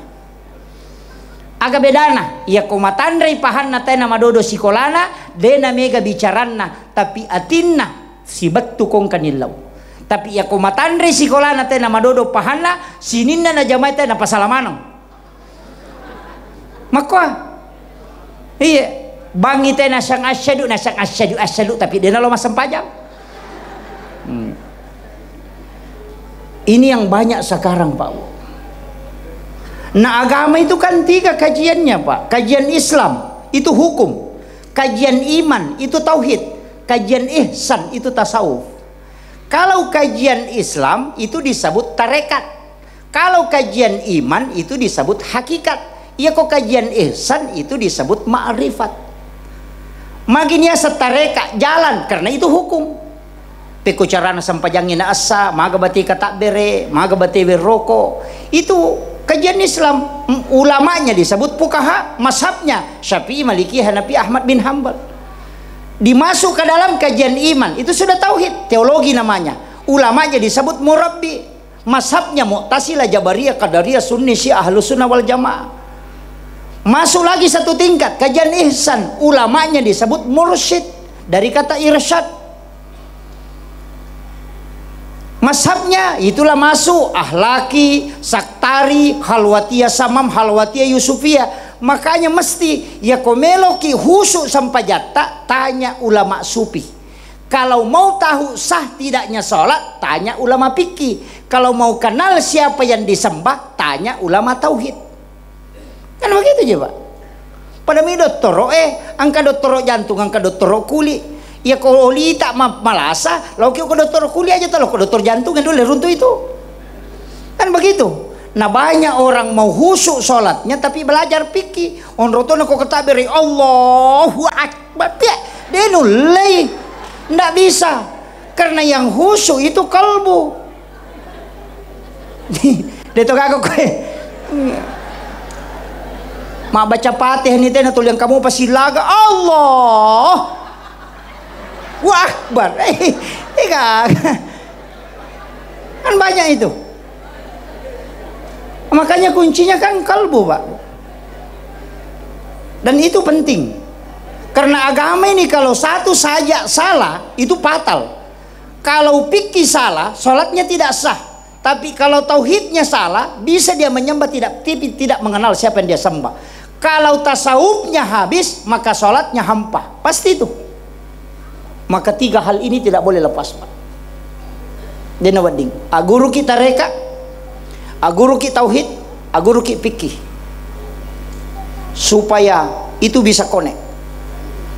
Aga bedana ia ko matanre pahanna tena madodo sikolana dena mega bicaranna tapi atinna si betu kong kanilau. Tapi ia ko matanre sikolana tena madodo pahanna sininna na jamai tena pasalamanong. Makwa iya bangi teh nasang asyadu tapi dia lo masam pajang. Ini yang banyak sekarang Pak. Nah agama itu kan 3 kajiannya Pak. Kajian Islam itu hukum, kajian iman itu tauhid, kajian ihsan itu tasawuf. Kalau kajian Islam itu disebut tarekat, kalau kajian iman itu disebut hakikat, ya kok kajian ihsan itu disebut ma'rifat. Maginya setareka jalan karena itu hukum. Peko carana sampajangin asa, maga bati kata bere, maga bati berroko. Itu kajian Islam. Ulamanya disebut fuqaha, mazhabnya Syafi'i, Maliki, Hanafi, Ahmad bin Hambal. Dimasuk ke dalam kajian iman, itu sudah tauhid, teologi namanya. Ulamanya disebut murabbi. Mazhabnya Mu'tazilah, Jabariyah, Qadariyah, Sunni, Syiah, Ahlus Sunnah wal Jamaah. Masuk lagi satu tingkat, kajian ihsan, ulamanya disebut mursyid dari kata irsyad. Mazhabnya itulah masuk ahlaki, saktari, halwatiyah samam, halwatiyah yusufiyah. Makanya mesti ya komeloki husuk sampai jata tanya ulama sufi. Kalau mau tahu sah tidaknya sholat, tanya ulama fikih. Kalau mau kenal siapa yang disembah, tanya ulama tauhid. Kan begitu aja Pak. Pada mi doktoro angka doktoro jantung, angka doktoro kulit. Ya kalau tak malasa, lo kau doktor kulit aja kalau doktor jantung kan dulu runtuh itu. Kan begitu. Nah banyak orang mau husuk sholatnya tapi belajar fikih. On rotono kau ketabiri Allahu Akbar. Dia nulai, ndak bisa. Karena yang husuk itu kalbu. Dia tuh kagak kue. Mak baca Fatihah nih teh yang kamu pasti laga Allah Wah Akbar kan banyak itu. Makanya kuncinya kan kalbu Pak, dan itu penting. Karena agama ini kalau satu saja salah itu fatal. Kalau fikih salah, sholatnya tidak sah. Tapi kalau tauhidnya salah, bisa dia menyembah tidak mengenal siapa yang dia sembah. Kalau tasawufnya habis, maka sholatnya hampa. Pasti itu. Maka tiga hal ini tidak boleh lepas, Pak. Dena wading. Guru kita reka, guru kita tauhid, guru kita fikih. Supaya itu bisa connect.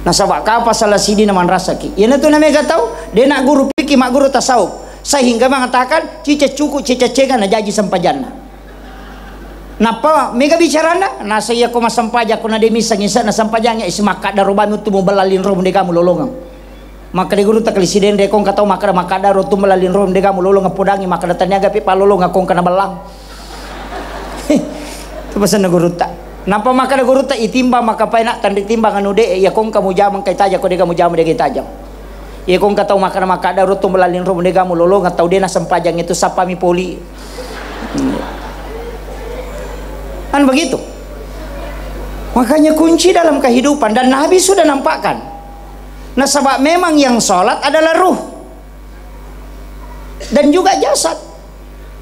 Nah sabak apa salah sidi naman rasa ki. Yan itu namanya tahu. Dia nak guru fikih, mak guru tasawuf. Sehingga mengatakan cica cukup cica cega na jaji sampajana. Napa mega bicara na? Nah saya ko masampaja ko na demisa ngisa na sampajanya ismaka darubami tu mo balalin rom de kamu lolongang. Maka de guru tak lisiden de kong katau maka ro tu balalin rom de kamu lolongang podangi maka datanya gapi palolong akong kana balang. Itu pesan na guru tak. Napa maka da guru tak itimba maka pa nak tandik timbang anu de ya kong kamu jamang kay taja ko de kamu jamang de kay tajam. Ya kong katau maka da rutum melalin rum de kamu lolong atau de na sampajang itu sapami poli. Kan begitu. Makanya kunci dalam kehidupan dan Nabi sudah nampakkan. Nah sebab memang yang sholat adalah ruh dan juga jasad.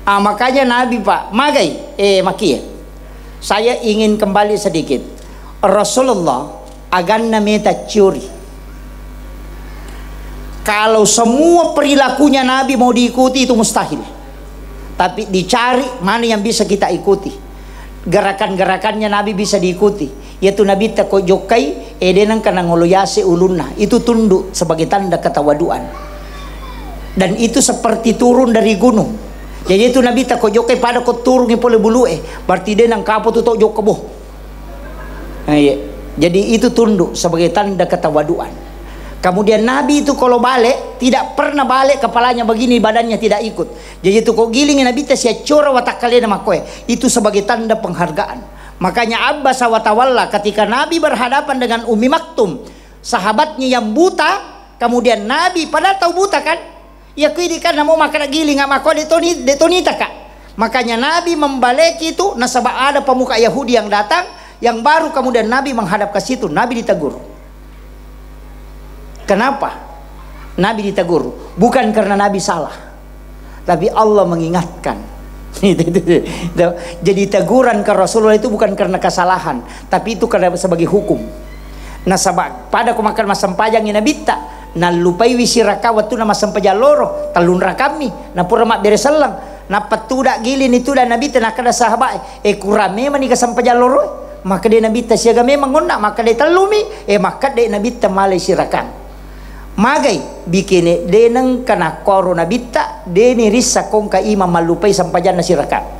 Makanya Nabi Pak Maki ya. Saya ingin kembali sedikit. Rasulullah aganna meta curi. Kalau semua perilakunya Nabi mau diikuti itu mustahil. Tapi dicari mana yang bisa kita ikuti. Gerakan-gerakannya Nabi bisa diikuti. Yaitu Nabi tako jokai edenang kana ngoloyase ulunna. Itu tunduk sebagai tanda ketawaduan. Dan itu seperti turun dari gunung. Jadi itu Nabi tak jokai pada ko turun pole bulu berarti dia nang kapo tu jok kebo. Jadi itu tunduk sebagai tanda ketawaduan. Kemudian Nabi itu kalau balik tidak pernah balik kepalanya begini badannya tidak ikut. Jadi itu kok giling Nabi teh sia cora watak kalian sama kowe itu sebagai tanda penghargaan. Makanya Abbas wa tawalla ketika Nabi berhadapan dengan Ummi Maktum sahabatnya yang buta, kemudian Nabi padahal tahu buta kan? Ya kuidi kan mau makan giling sama kau detonita kak. Makanya Nabi membalik itu nasabah ada pemuka Yahudi yang datang yang baru kemudian Nabi menghadap ke situ. Nabi ditegur. Kenapa? Nabi ditegur bukan karena Nabi salah, tapi Allah mengingatkan. Jadi teguran ke Rasulullah itu bukan karena kesalahan, tapi itu karena sebagai hukum. Nasabah pada ku makan masam pajang Nabi tak na lupai wisiraka waktu nama sampaja loro talun rakami na pura mak bereselang na patudak gilin itu dan Nabi teh nak ada sahabat kurame mani ka sampaja loro maka dia Nabi teh siaga memang ngonna maka dia talumi maka dia Nabi teh malai sirakan magai bikini deneng kana koro Nabi ta deni risa kong ka imam malupai sampajan na sirakan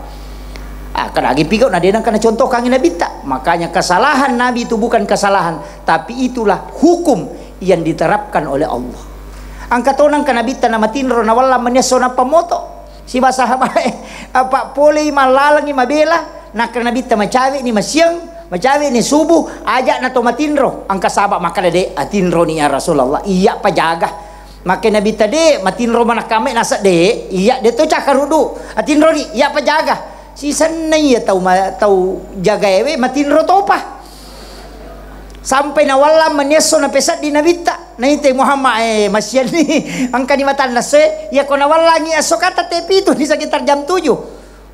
kana agi pigau na deneng kana contoh kangin Nabi ta makanya kesalahan Nabi itu bukan kesalahan tapi itulah hukum yang diterapkan oleh Allah. Angkat onang kanabita nama tinro na wala manesona pamoto. Si basahabay apa pole malalangi mabela na kanabita macawi ni masyang macawi ni subuh ajak na to matinro. Angka sabak maka de atinro ni ya Rasulullah. Iya pajaga. Maka nabita de matinro mana kami nasa de iya de to cakarudu. Atinro ni iya pajaga. Si sanay ya tau jaga ewe matinro to pa. Sampai nawala maneso na pesat di nabita na ite Muhammad masyan ni angka ni matan na se ya ko nawala ngi asokata tepi itu di sekitar jam 7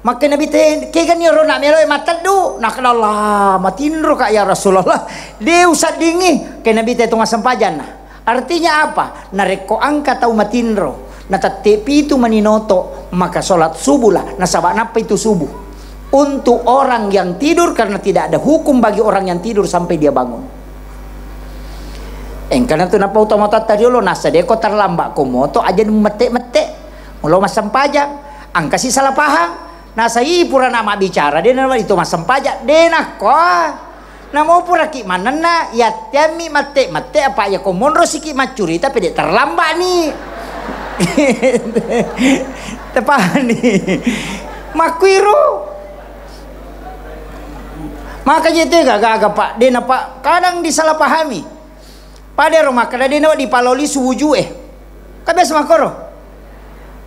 maka nabita ke ganyo ro na melo matadu nakala matinro ka ya Rasulullah de usad dingi ke nabita itu ngasampajan artinya apa nareko angka tau matinro na tepi itu maninoto maka salat subuh lah na sabak napa itu subuh untuk orang yang tidur karena tidak ada hukum bagi orang yang tidur sampai dia bangun. Karena tu napa utama tadi lo nasa deko terlambat komoto aja mete mulo masam pajak angka si salah paham nasa pura nama bicara dia nama itu masam pajak dena ko namo pura ki mana na ya tiami mate apa ya komonro si ki macuri tapi dia terlambat nih tepat nih makuiro makanya itu gak pak dia napa kadang disalahpahami pada rumah kada dia nawa di paloli suwujue kabe sama koro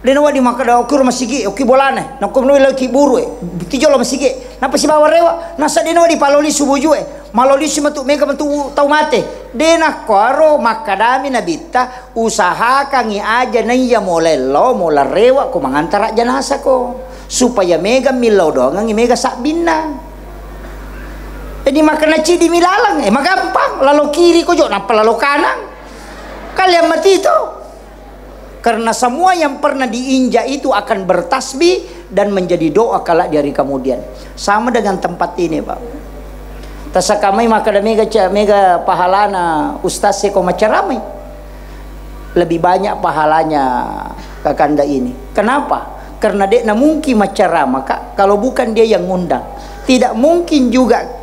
dia nawa di makada okur masigi oki bolane nakum no lagi buru tijolo masigi napa si bawa rewa nasa dia nawa di paloli suwujue malolisima tu mega tu tau mate dena karo makadami nabita usaha kangi aja naya molelo molarewa ko mangantara janasa ko supaya mega milau doang ngi mega sakbina jadi makan naci di milalang magampang lalu kiri ko jo napa lalu kanan kalian mati itu karena semua yang pernah diinjak itu akan bertasbih dan menjadi doa kala dari kemudian. Sama dengan tempat ini, Pak. Tasakamai maka ada mega pahalana ustaz seko macaramai. Lebih banyak pahalanya kakanda ini. Kenapa? Karena dia mungkin macarama Kak, kalau bukan dia yang ngundang. Tidak mungkin juga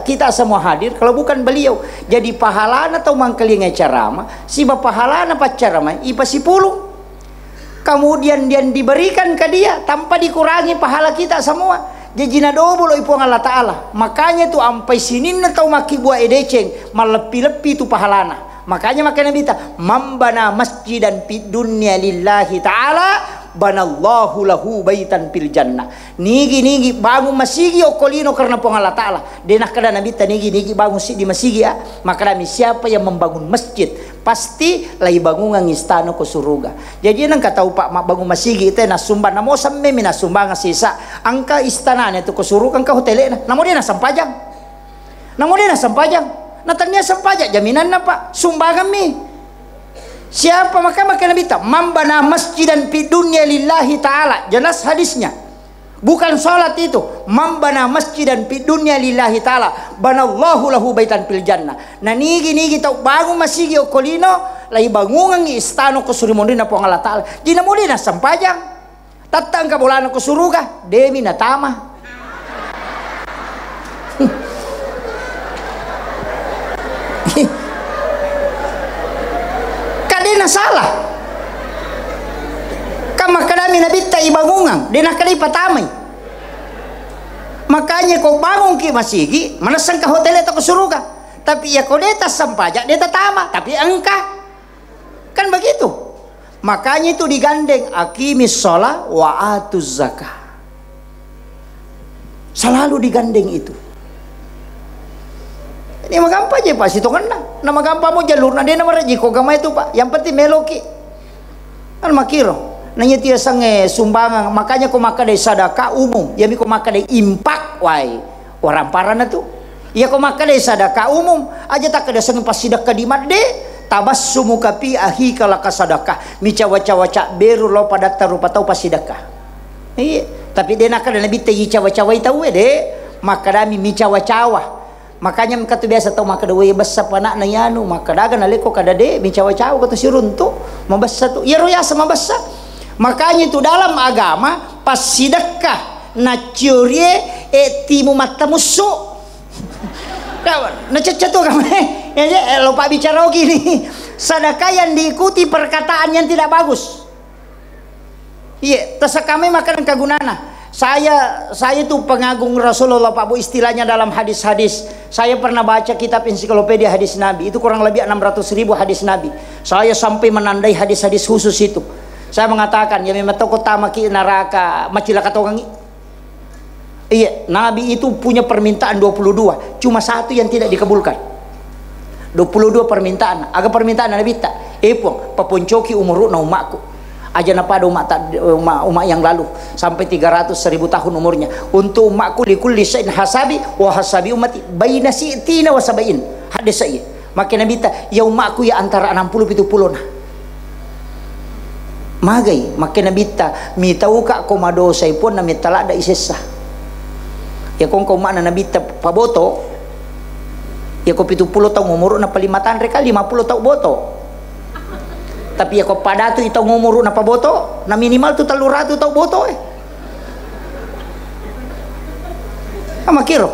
kita semua hadir kalau bukan beliau. Jadi pahalana atau mangkelinga carama, si pahalana pacarama ipa si pulung. Kemudian dia diberikan ke dia tanpa dikurangi pahala kita semua. Jajina dobolo ipo Allah Ta'ala. Makanya tuh ampai sinin atau maki buah edeceng malepi-lepi tu pahalana. Makanya Nabi mambana masjidan fid dunya lillahi ta'ala banallahu lahu baitan fil jannah. Nigi bangun masigi okolino karena pong Allah Ta'ala. Denah kada Nabi nigi bangun di masigi ya. Maka Nabi siapa yang membangun masjid pasti lagi bangungan istana ko suruga. Jadi nang katau Pak bangun masigi itu nasumban namo samme minasumbang sisa angka istana itu ko suruga angka hotel namo dia nasampajang. Namo dia nasampajang. Natanya sampajak jaminan na Pak sumbangan mi. Siapa maka Nabi mambana masjidan fid dunya lillahi ta'ala. Jelas hadisnya. Bukan salat itu. Mambana masjidan fid dunya lillahi ta'ala banallahu lahu baitan fil jannah. Nah nigi tau bangun masigi okolino lagi bangungan istana ko surimondina po Allah Ta'ala. Dina mo na sampajang. Tatang kabulan ko suruga demi natama. Kadena salah kama kadami nabita ibangungan dena kadai patamay. Makanya kau bangun ki masigi manasang ka hotel itu ke suruga tapi ya kau deta sampajak deta tama tapi engka kan begitu. Makanya itu digandeng aqimis shalah wa atuz zakah, selalu digandeng itu. Ini magampa aja Pak situ kan na magampa mo jalur na din na maraji ko gamay itu Pak yang penting meloki kan makiro nanya tiya sang sumbangan. Makanya ko makaday sadaka umum yami ko makaday impak wai orang para na tu iya ko makaday sadaka umum aja tak kada sang pasidaka di madde tabassumu kapi ahi kala kasadaka mi cawa-cawa beru lo pada tarupa tau pasidaka. Iya tapi dia nak kada nabi tayi cawa-cawa itau de makadami mi cawa-cawa. Makanya kata biasa tau maka dewe basa panak na yanu maka dagan aleko kada de bincawa-cawa kata siruntu mabasa tu ya royasa mabasa. Makanya itu dalam agama pas sedekah na curie timu mata musuh kawan na cecet tu kamu ya lupa bicara gini sedekah yang diikuti perkataan yang tidak bagus. Iya tasa kami makan kagunana. Saya itu pengagung Rasulullah Pak Bu, istilahnya dalam hadis-hadis. Saya pernah baca kitab ensiklopedia hadis Nabi. Itu kurang lebih 600.000 hadis Nabi. Saya sampai menandai hadis-hadis khusus itu. Saya mengatakan ya memang toko tamaki neraka macila katogangi. Iya, Nabi itu punya permintaan 22. Cuma satu yang tidak dikabulkan. 22 permintaan. Agak permintaan Nabi tak. Epong paponcoki umur na umakku. Aja pada umat yang lalu sampai 300.000 tahun umurnya untuk umatku likulli syai'in hasabi wa hasabi ummati baina si'tina wa sabain hadis saya. Maka Nabi ta ya umatku ya antara 60 70 nah magai. Maka Nabi ta mi tau ka komado sai pun na mi talak da isessa ya kong umat na Nabi ta paboto ya ko 70 tahun umur na palimatan reka 50 tahun boto. Tapi ya kok pada tu itau ngumuru na paboto na minimal tu 300 tau boto amakiro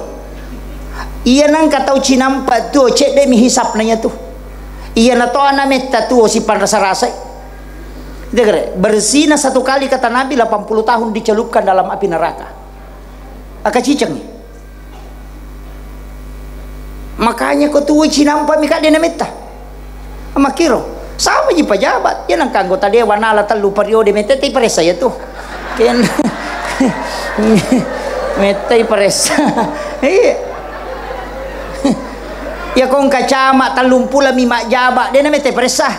iya nang katau cinampa tu cek de mi hisap nanya tu iya na to ana metta tu si pan rasa-rasa degre bersih na satu kali kata Nabi 80 tahun dicelupkan dalam api neraka aka ciceng. Makanya kau tu cinampa mi kade na metta amakiro sama je pejabat ya nang anggota dewan ala telu periode metei presa ya tuh ken metei presa iya Ya kong kacama talumpula mimak jaba dia namanya presah.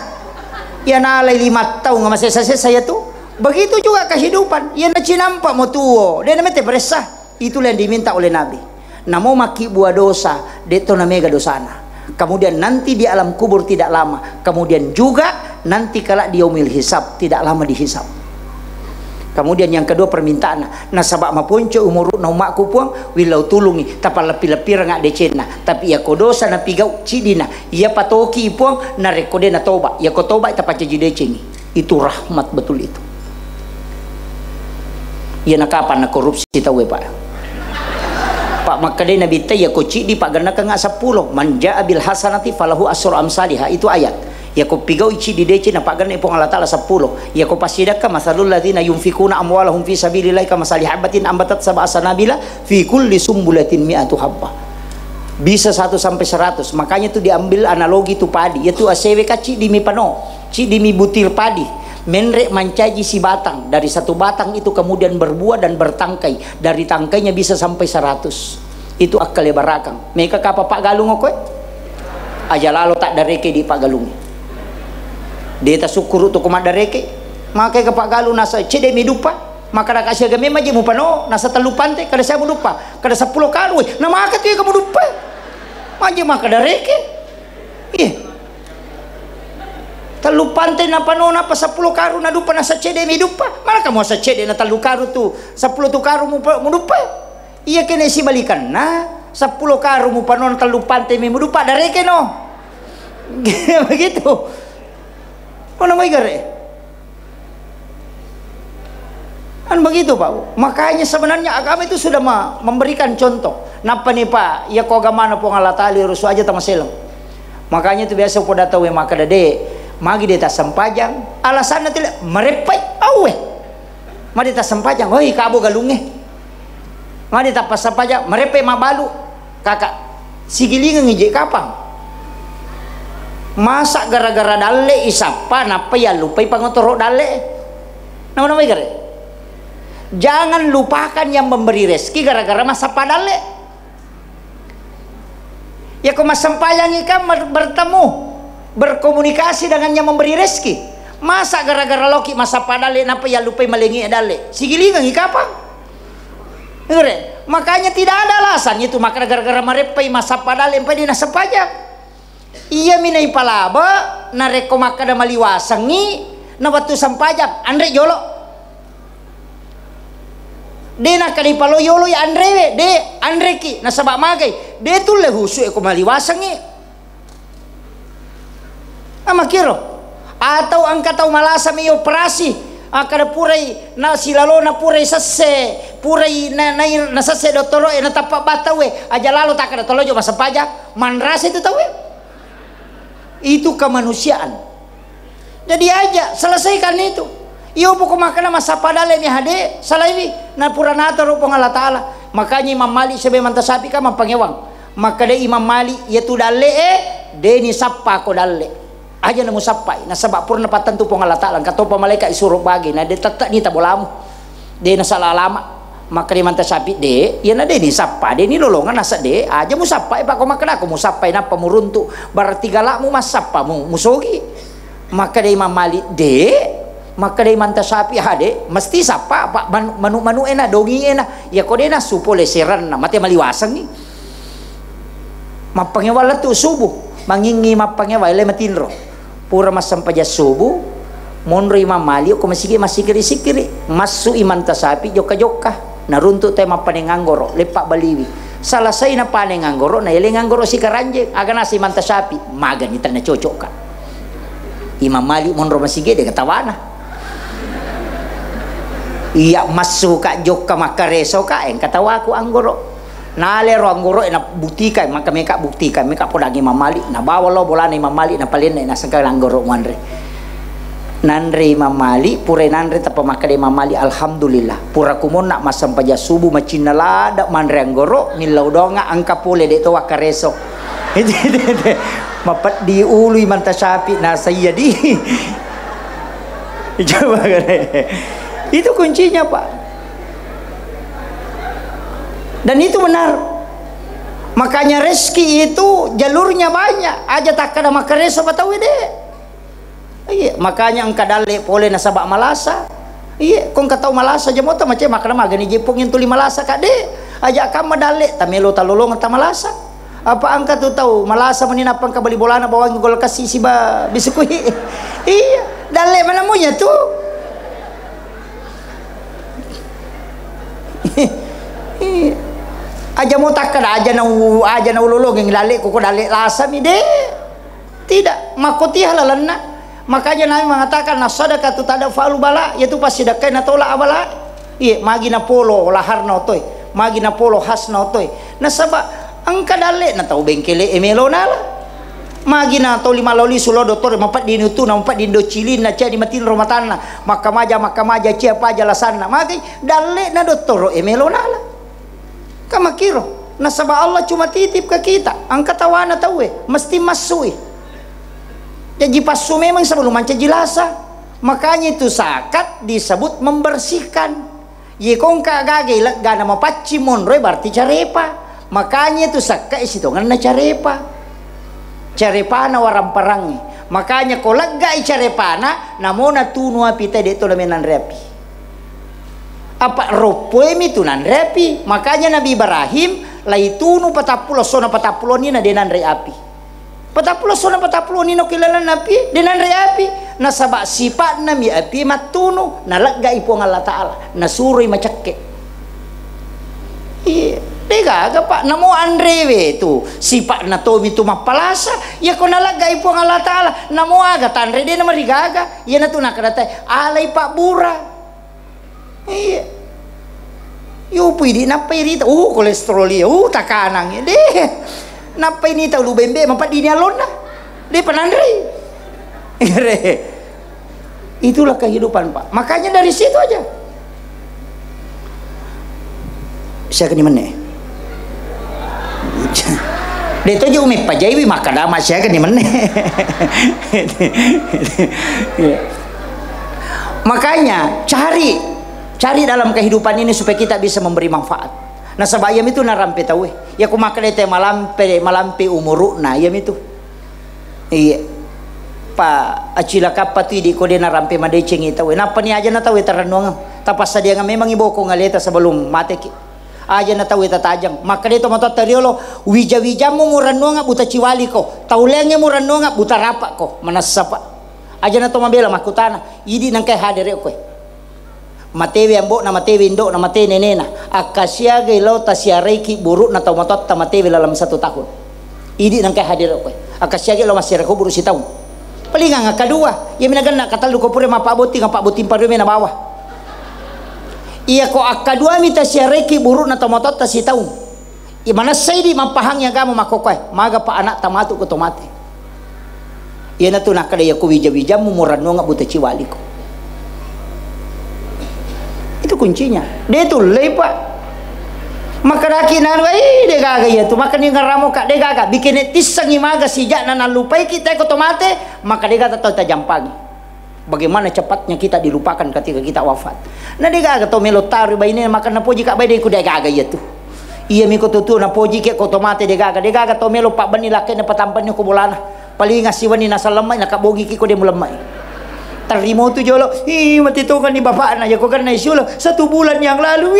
Ya nalai 5 tahun nggak masih saya tuh. Begitu juga kehidupan. Ya naci nampak mau tuo dia namanya presah. Itulah yang diminta oleh Nabi. Namo maki buah dosa, deto namega dosana. Kemudian nanti di alam kubur tidak lama. Kemudian juga nanti kala di yaumil hisab tidak lama dihisab. Kemudian yang kedua permintaan nasabak mapunco umur no makku puang wilau tulungi tapal lepi-lepi rengak decena tapi ya kodosa na pigau cidina ya patoki puang na rekode na toba ya ko toba ita pace jidecengi itu rahmat betul itu. Ya na kapan na korupsi tahu Pak. Pak makade nabi teh ya ko cidi Pak gana ka nga 10 manja abil hasanati falahu asru amsalihah itu ayat. Ya ko pigau ici di dece na pagan ipong Allah Ta'ala 10 ya ko pasidaka masalul ladzina yunfikuna amwalahum fi sabilillah kama salihabatin ambatat sab'a sanabila fi kulli sumbulatin mi'atu habba. Bisa 1 sampai 100. Makanya itu diambil analogi itu padi yaitu asewe kaci di mi pano ci di mi butir padi menrek mancaji si batang dari 1 batang itu kemudian berbuah dan bertangkai dari tangkainya bisa sampai 100 itu akal barakang mereka kapa Pak Galung oke aja lalu tak dareke di Pak Galung dia tak syukur untuk kumat dareke maka ke Pak Galu nasa cede mi dupa maka dak kasih game maji mu pano nasa telupan teh kada saya mu dupa kada 10 kalu na maka tu kamu dupa maji maka dareke ih telupan teh na pano na pa 10 karu na dupa nasa cede mi dupa mana kamu asa cede na telu karu tu 10 tu karu mu dupa iya kene si balikan na 10 karu mu pano telupan teh mi mu dupa dareke no begitu. Mana mau igare? Kan begitu Pak. Makanya sebenarnya agama itu sudah memberikan contoh. Napa nih Pak? Ya kau agama na po ngalatali rusu aja tama selong. Makanya itu biasa po data we maka dade magi deta sempajang. Alasannya tidak merepai awe. Madi ta sempajang. Hoi kabo galunge. Madi ta pas sempajang merepai mabalu. Kakak sigilingan ngije kapang. Masa gara-gara dale isapa napa ya lupa pangotoro dale nama-nama gara jangan lupakan yang memberi rezeki gara-gara masa padale ya kau mas sempayang ikan bertemu berkomunikasi dengan yang memberi rezeki masa gara-gara loki masa padale napa ya lupa melengi dale sigilingan ikapang makanya tidak ada alasan itu maka gara-gara merepai masa padale empai dina sepajak iya minai palaba na reko makada maliwasangi na watu sampajak andre yolo de na kali palo yolo ya andre de andre ki na sabak magai de tu le husu eko maliwasangi ama kiro atau angka tau malasa mi operasi akada purai na silalo na purai sase purai na sase doktoro na tapak batawe aja lalu tak ada tolojo masa pajak manras itu tahu itu kemanusiaan jadi aja selesaikan itu iyo buku makana masa padale ni hade salah ini na puranata rupong Allah Ta'ala makanya Imam Malik sebe mantasapi ka mampangewang maka de Imam Malik yaitu dale de ni sappa ko dale aja na musappai na sabak purna patantu pong Allah Ta'ala katopa malaikat isuruh bagi na de tatak ni tabolamu de na salah lama maka di manta sapi de ya na de ni sappa de ni lolongan nasa de aja musappai pak ko makana ko musappai na pamuruntu berarti galakmu masappa mu musogi maka de Imam Malik de maka de manta sapi hade mesti sappa pak manu ena dongi ena ya ko de na supole seran na mate maliwasang ni mapangewala tu subuh mangingi mapangewala matinro pura masampaja subuh monro Imam Malik ko masikiri masu imanta sapi joka naruntuk tema panenganggoro lepak baliwi salah saya na panenganggoro na ile nganggoro si karanjeng aga nasi manta sapi magan ita na cocok ka Imam Malik monro masige de katawana iya masuk ka joka makareso ka en katawa ku anggoro nale ro anggoro na buktikan maka meka buktikan meka podagi Imam Malik na bawa lo bola Imam Malik na palin na sangka anggoro mandre nanre Imam Malik pura nanre tapa maka Imam Malik alhamdulillah pura kumon nak masam paja subuh macina lada manre anggoro nilau donga angka pule de to wakareso mapat di ulu manta sapi na saya di coba itu kuncinya Pak dan itu benar Makanya rezeki itu jalurnya banyak. Aja tak kada makareso patawi deh. Iya, makanya engka dale pole nasabak malasa. Iya, kong katau malasa aja mota macam makna magani jepong yang tuli malasa kade. Aja kamu dale tamelo talolong ta malasa. Apa angka tu tahu malasa meninapang ka bali bolana bawang gol kasih si ba biskuit. Iya, dale mana munya tu. Iya. Aja mau takkan aja na ululong yang dale ko dale lasa mi de. Tidak, makoti halalana. Makanya Nabi mengatakan nasadaqah tu tada falu bala, yaitu pasti dakai na tola abala. Iya, magi na polo lahar na otoy, magi na polo has na otoy. Nasaba angka dale na tau bengkele emelo nala. Magi na to lima loli sulo doktor mapat di nutu na mapat di docilin na cia di matin romatan na makamaja cia pa jalasan na magi dale na doktor emelo nala. Kamakiro nasaba Allah cuma titip ke kita angka tawana tawe mesti masui. Jadi pasu memang sebelum manca jelasa. Makanya itu sakat disebut membersihkan. Ye kong kagage lega nama paci monroy berarti carepa. Makanya itu sakat isitu ngana carepa. Carepana waram parangi. Makanya ko lega i carepana namona tunu apita de to lamenan repi. Apa ropoemi tunan repi. Makanya Nabi Ibrahim laitunu patapulo sona patapulo ni na denan re api. Patapulo sona patapulo ni no kilala napi denan re api. Nasaba sifat na mi api matunu nalagga ipo ng Allah Ta'ala nasuroy macakke. Iya, dega pak namo andrewe tu sifat na to mi tu mapalasa ya ko nalagga ipo ng Allah Ta'ala namo aga tanre de na marigaga ya na tu nakadata alay pak bura. Iya. Yo pwede napay rito kolesterol ya takanang de napay ni tahu lubembe mapat di alon na de panandre. Itulah kehidupan Pak. Makanya dari situ aja. Saya kini mana? Dia tu je umi pajaiwi maka dama saya kini mana? Makanya cari dalam kehidupan ini supaya kita bisa memberi manfaat. Nah sebayam itu narampe tahu ya aku makan itu malampe umuruna yam itu. Iya. Pa acila kapati di kode narampe madeceng itu. Napa ni aja na tahu taranong. Tapas sadia nga memang ibo ko ngaleta sebelum mate ki. Aja na tahu tajang. Maka dito mato teriolo wija mo muranong buta ciwali ko. Taulenge muranong buta rapa ko manasapa. Aja na to mabela makutana. Idi nang kay hadere ko. Matewi ambo na matewi indo na mate nenena akasya gelo tasya reiki buruk na taumatot ta matewi dalam 1 tahun. Idi nang kay hadir ko. Akasya gelo masih reko buruk si tahun. Palingan nga kadua, ya minagan na katal ko pure mapaboti nga pabotin parume na bawah. Iya ko akadua mi tasya reiki buruk na taumatot ta si tahun. I mana say di mapahang ya gamo makokoy maga pa anak tamatu ko tomate. Iya na to nakadaya ko wija mo murano nga buta ciwali ko. Itu kuncinya. Dia tu lepak. Maka rakinan de gaga ya tu maka ni ngaramo ka de gaga bikin tisang imaga sijak na lupai kita ko tomate maka de gaga tahu tajam pagi. Bagaimana cepatnya kita dilupakan ketika kita wafat. Nah de gaga to melotar ba ini maka na poji ka ba de ku de gaga ya tu. Iya mi ko tutu na poji ke ko tomate de gaga to melo pak bani laki na patampan ko bolana. Paling ngasiwan ni nasa lemai na kabogi ki ko de mulemai. Terima tu jolo, mati tu kan di bapak na, ya kau kan na isulo 1 bulan yang lalu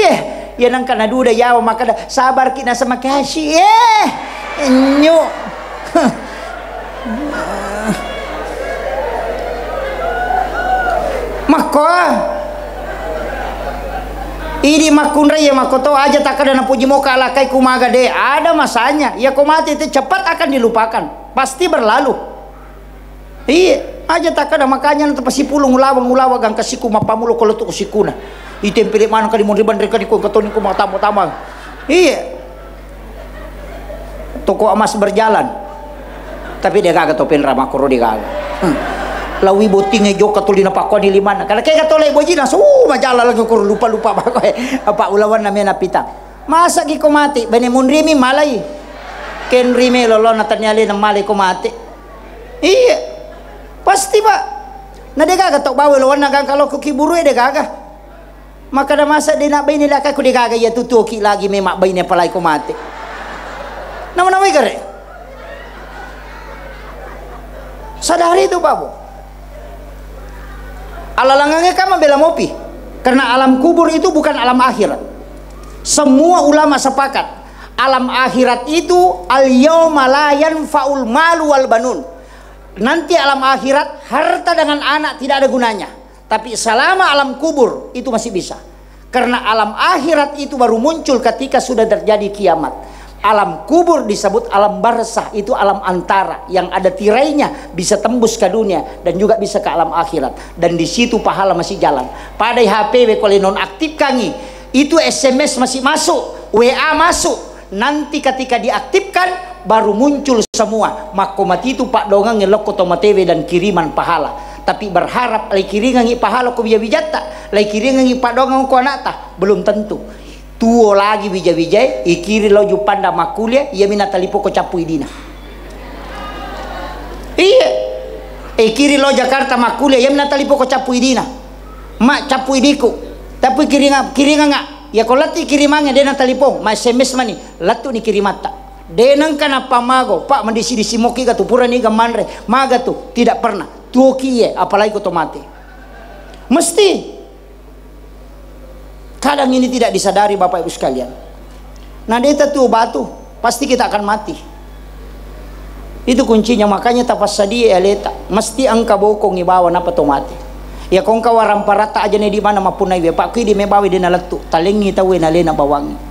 ya nang kana duda yaw maka sabar kita sama kasih nyo. Mako ini makunra ya makoto aja tak ada na puji moka alakai kumaga de ada masanya ya kau mati itu cepat akan dilupakan pasti berlalu. Iya aja tak ada makanya nanti pasti pulung ulawang gang kasiku mapamulo kalau tu kusikuna itempel mana kali mon riban reka di ko katoni ko matamo-tamang. Iya toko emas berjalan tapi dia kagak topen ramah koro dia kagak lawi botinge jok katul dina pakon di limana kalau kayak katole bojina majalah lagi koro lupa apa ulawan namanya napita masa gi ko mati bane mun rimi malai ken rime lolo natanyali na malai ko mati. Iya pasti Pak. Nah dia gagah tok bawa lawan nagang kalau kuki buru dia gagah. Maka dah masa dia nak bayi ni lah aku dia gagah ya tutu ki lagi memak bayi ni palai ko mati. Nama-nama kare. Sadari itu Pak Bu. Alalangangnya kama bela mopi. Karena alam kubur itu bukan alam akhirat. Semua ulama sepakat, alam akhirat itu al-yauma la yanfa'ul malu wal banun. Nanti alam akhirat harta dengan anak tidak ada gunanya. Tapi selama alam kubur itu masih bisa. Karena alam akhirat itu baru muncul ketika sudah terjadi kiamat. Alam kubur disebut alam barzah, itu alam antara yang ada tirainya, bisa tembus ke dunia dan juga bisa ke alam akhirat. Dan di situ pahala masih jalan. Pada HP kalau non aktif kangi, itu SMS masih masuk, WA masuk. Nanti ketika diaktifkan baru muncul semua. Makomati itu Pak Dongang ngelok otomatewe dan kiriman pahala. Tapi berharap lagi kiringangi pahala ko bija-bijata, lagi kiringangi Pak Dongang ko anata, belum tentu. Tuo lagi bija-bijai, ikiri lo jupanda makulia, ia minata lipo ko capu idina. Iya. Ikiri lo Jakarta makulia, ia minata lipo ko capu idina. Mak capu idiku. Tapi kiringa nggak? Ya kalau lati kirimangnya dia nata lipo, ma SMS mani, latu ni kirimata. Denang kana pamago, Pak mendisi-disi moki gatu pura ni gamandre, maga tu tidak pernah. Tuoki ye, apalagi kau mati. Mesti. Kadang ini tidak disadari Bapak Ibu sekalian. Nah dia tuh batu, pasti kita akan mati. Itu kuncinya, makanya tafassadi eleta. Mesti angka bokong ibawa napa to mati. Ya kong kawaram parata aja nih di mana mapunai be Pak ki di mebawi di naletu, talengi tahu nalena bawangi.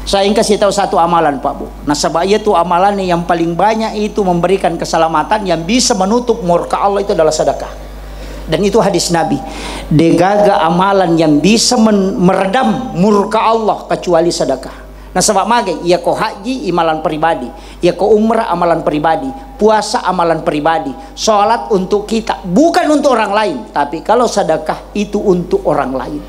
Saya ingin kasih tahu satu amalan Pak Bu. Nah sebaya itu amalan yang paling banyak itu memberikan keselamatan yang bisa menutup murka Allah itu adalah sedekah. Dan itu hadis Nabi. Degaga amalan yang bisa meredam murka Allah kecuali sedekah. Nah sebab mage ya ko haji amalan pribadi, ya ko umrah amalan pribadi, puasa amalan pribadi, sholat untuk kita, bukan untuk orang lain. Tapi kalau sedekah itu untuk orang lain.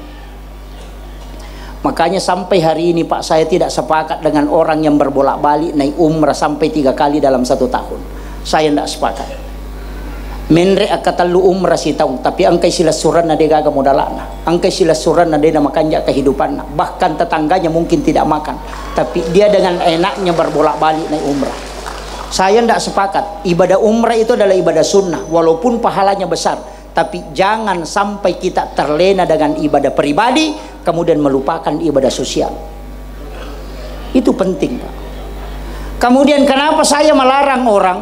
Makanya sampai hari ini Pak, saya tidak sepakat dengan orang yang berbolak-balik naik umrah sampai 3 kali dalam 1 tahun. Saya tidak sepakat. Menre akatalu umrah si tahun, tapi angkai sila suran na degaga modalana, angkai sila suran na dena makannya kehidupan. Bahkan tetangganya mungkin tidak makan, tapi dia dengan enaknya berbolak-balik naik umrah. Saya tidak sepakat. Ibadah umrah itu adalah ibadah sunnah, walaupun pahalanya besar. Tapi jangan sampai kita terlena dengan ibadah pribadi kemudian melupakan ibadah sosial. Itu penting Pak. Kemudian kenapa saya melarang orang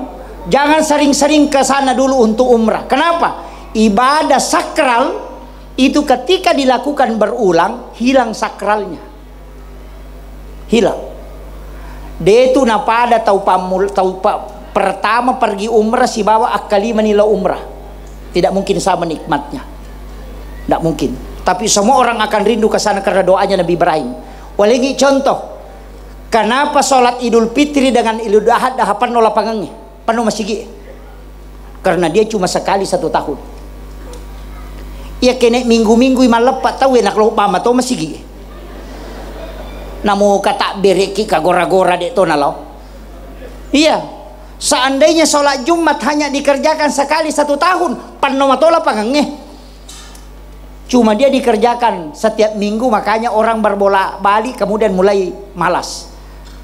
jangan sering-sering ke sana dulu untuk umrah? Kenapa? Ibadah sakral itu ketika dilakukan berulang hilang sakralnya. Hilang. Dia itu napada pertama pergi umrah si bawa akali menila umrah. Tidak mungkin sama nikmatnya. Tidak mungkin. Tapi semua orang akan rindu ke sana karena doanya Nabi Ibrahim. Walagi contoh. Kenapa sholat Idul Fitri dengan Idul Adha dahapan no lapangannya? Penuh masih. Karena dia cuma sekali 1 tahun. Ia kena minggu-minggu iman lepat tahu enak lo pama to masih. Namu kata bereki kagora-gora dek to nalau. Iya. Seandainya sholat Jumat hanya dikerjakan sekali 1 tahun, penuh matola pangangnya. Cuma dia dikerjakan setiap minggu, makanya orang berbolak balik kemudian mulai malas.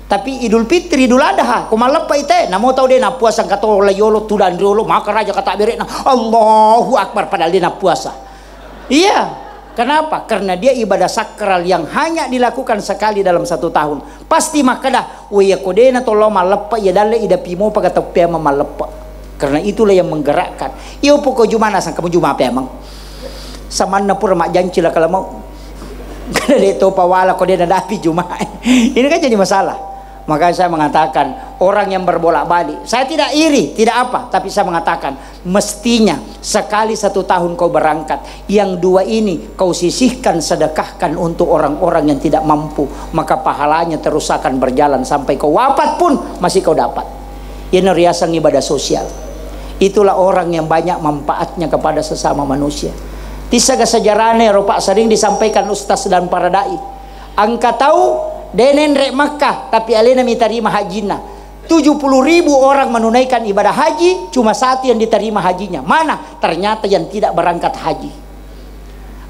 Tapi Idul Fitri, Idul Adha, kumalepa ite, namo tahu dia na puasa kato layolo tudan dulu, maka raja kata beri na Allahu Akbar padahal dia na puasa. Iya. Kenapa? Karena dia ibadah sakral yang hanya dilakukan sekali dalam 1 tahun. Pasti makada waya kodena tolo malepa ya dalle ida pimo pagatopia malepa. Karena itulah yang menggerakkan. Iyo poko jumana sang kamu juma apa emang? Samanna pura mak janji lah kalau mau. Karena dia to pawala kodena dapi juma. Ini kan jadi masalah. Makanya saya mengatakan orang yang berbolak-balik, saya tidak iri, tidak apa, tapi saya mengatakan mestinya sekali 1 tahun kau berangkat, yang 2 ini kau sisihkan sedekahkan untuk orang-orang yang tidak mampu, maka pahalanya terus akan berjalan sampai kau wafat pun masih kau dapat. Ini riasan ibadah sosial. Itulah orang yang banyak manfaatnya kepada sesama manusia. Tisaga sejarahnya Eropa sering disampaikan ustaz dan para dai. Angka tahu denen rek Makkah tapi alena mitarima hajina 70.000 orang menunaikan ibadah haji, cuma 1 yang diterima hajinya. Mana? Ternyata yang tidak berangkat haji.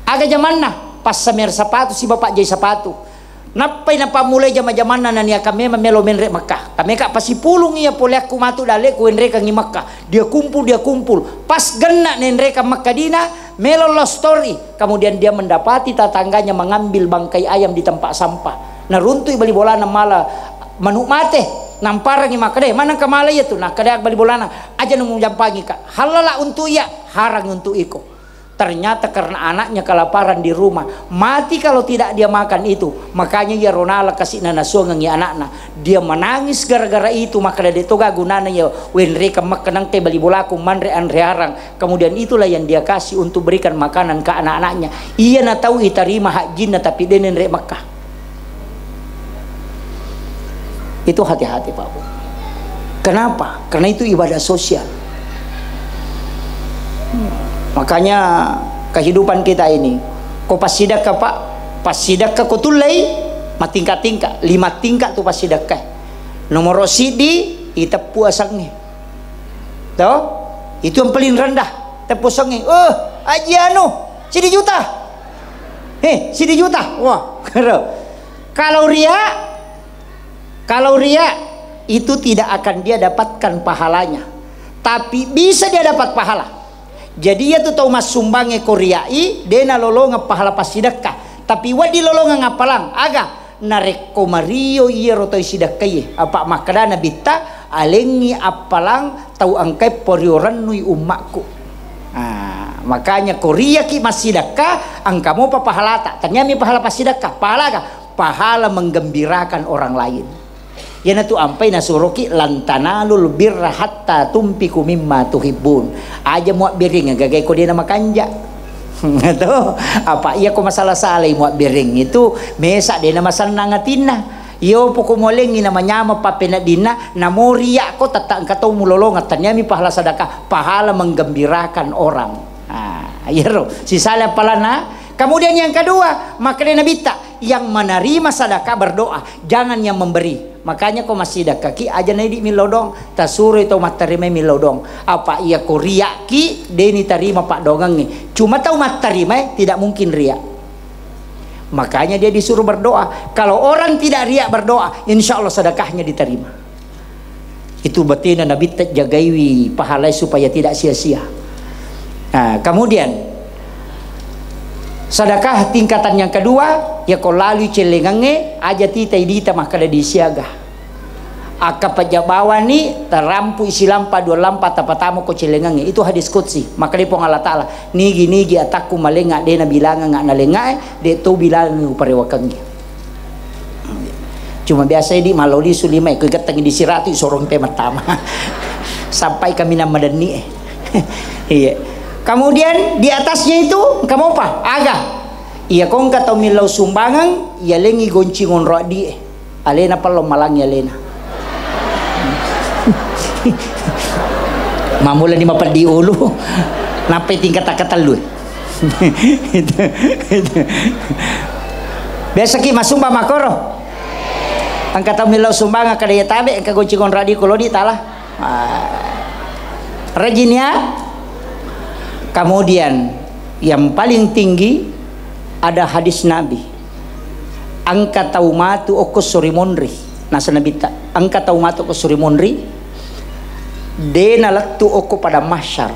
Agak zaman nah pas semer sepatu si bapak jai sepatu Napai na pamulay jama-jaman na niya kami mamelo menre Makkah. Kami kak pasipulong iya pole aku matu dale ku enre kang Makkah. Dia kumpul. Pas gena nenre kang Makkah dina melo love story. Kemudian dia mendapati tetangganya mengambil bangkai ayam di tempat sampah. Nah runtui bali bolana mala manuk mate. Namparang Makkah deh. Mana kamala ya tu? Nah kadang bali bolana aja nunggu jampangi kak. Halala untuk iya, harang untuk iko. Ternyata karena anaknya kelaparan di rumah, mati kalau tidak dia makan itu. Makanya ya Ronala kasih nanasuang ya anaknya. Dia menangis gara-gara itu. Maka dari itu gak gunanya ya wenre makanang teh bali bolaku manre andre harang. Kemudian itulah yang dia kasih untuk berikan makanan ke anak-anaknya. Ia na tahu iterima hak jinna tapi dia nenre Makkah. Itu hati-hati Pak Bu. Kenapa? Karena itu ibadah sosial. Makanya kehidupan kita ini kau pas sidakah Pak, pas sidakah kau tulai matingkat-tingkat 5 tingkat tu pas sidakah nomor sidi kita puasangnya toh itu yang paling rendah tepusangnya aji anu sidi juta sidi juta wah kalau ria itu tidak akan dia dapatkan pahalanya, tapi bisa dia dapat pahala. Jadi ya tu tahu mas sumbange koreai dena lolonga pahala pasidakah tapi wadi lolonga ngapalang aga nareko mario iya roto isidakai apa makadana bitta alengi apalang tahu angkai porioran nui umakku. Makanya korea ki masidakah angkamu pa pahala tak ternyami pahala pasidakah pahala menggembirakan orang lain. Ya tu ampai nasuroki lantanalul birra hatta tumpiku mimma tuhibbun. Aja muat biring gagai ko dia nama kanja. Tuh, apa iya ko masalah salai muat biring itu mesa dia nama sanangatina. Yo poko molengi namanya ma papena dina namoria ko tatang katau mulolonga tanyami pahala sedekah, pahala menggembirakan orang. Iya ro, si salah palana. Kemudian yang kedua, makanya nabita yang menerima sedekah berdoa, jangan yang memberi. Makanya kau masih dah kaki aja nadi milodong tasuri itu matarima milodong apa ia ko riak ki deni tarima pak dongang ni cuma tahu matarima tidak mungkin riak. Makanya dia disuruh berdoa. Kalau orang tidak riak berdoa, insya Allah sedekahnya diterima. Itu betina Nabi jagaiwi pahala supaya tidak sia-sia. Nah, kemudian sedekah tingkatan yang kedua ya kau lalu celengange aja tita idita makada disiaga aka pajabawa ni terampu isi lampa 2 lampa tapatamu ko celengange itu hadis qudsi maka di pong Allah Ta'ala nigi ataku malenga dena bilanga nga nalenga de to bilang parewakangi cuma biasa di maloli sulimai ko gatang di siratu sorong tema tama sampai kami nama madani iya. Kemudian di atasnya itu kamu apa? Aga. Iya kong kata milau sumbangan, iya lengi goncingon rodi. Alena palo malangnya alena. Mamula di mapadi ulu. Nape tingkat kata lu. Biasa ki masumba makoro. Angkat milau sumbangan kadaya tabe angka goncingon rodi kulo di talah. Reginia. Kemudian yang paling tinggi ada hadis Nabi angka taumatu okos surimonri nasa Nabi angka taumatu okos surimonri dena latu oko pada masyar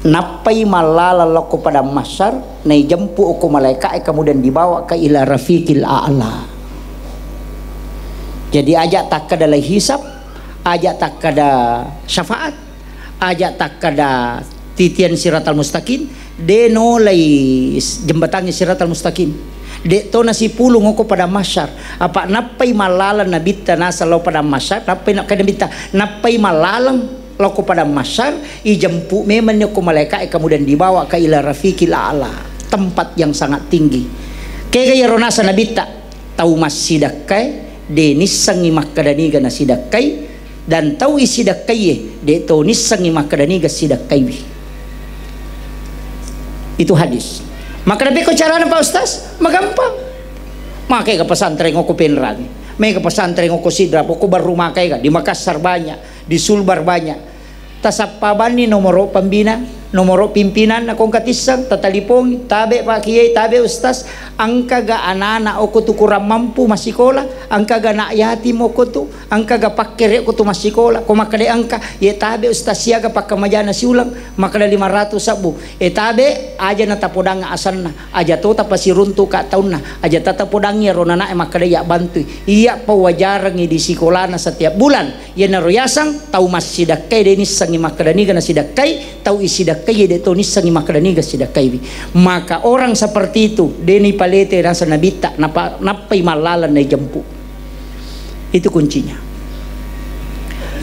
napai malala loko pada masyar nai jempu oko malaikat kemudian dibawa ke ila rafiqil a'la. Jadi ajak tak kada hisab, ajak tak kada syafaat, ajak tak kada titian siratal mustaqim de no lay jembatannya siratal mustaqim de to nasi pulung ko pada masyar apa napai malalan nabita nasa lo pada masyar napai nak kada bita napai malalang lo ko pada masyar ijempu memang ko malaikat kemudian dibawa ke ila rafiqil a'la tempat yang sangat tinggi kaya ya ronasa nabita tahu masidakai de nisangi makadaniga nasidakai dan tahu isidakai de to nisangi makadaniga sidakai. Itu hadis. Maka nabi ko cara Pak Ustaz? Magampang. Makai ke pesantren ko penrang. May ke pesantren ko sidra ko baru makai ka di Makassar banyak, di Sulbar banyak. Tasapabani nomor pembina nomor pimpinan na kong katisang tatalipong tabe Pak Kiai tabe Ustaz angka ga anak-anak ako tu kurang mampu masikola angka ga nak yatim ako tu angka ga pakkere ako tu masikola ko makade angka ye tabe Ustaz siaga pakamajana siulang makada 500 sabu tabe aja na tapodang asan na aja to tapasiruntu ka taun na aja tatapodang ya ronana makada ya bantu iya pawajarang di sekolah na setiap bulan ye naroyasang tau masidakai denis sangi makada ni kana sidakai tau isidakai kaya deto ni sangi makadaniga sidakai maka orang seperti itu deni palete rasa nabita napai malalan na jampu itu kuncinya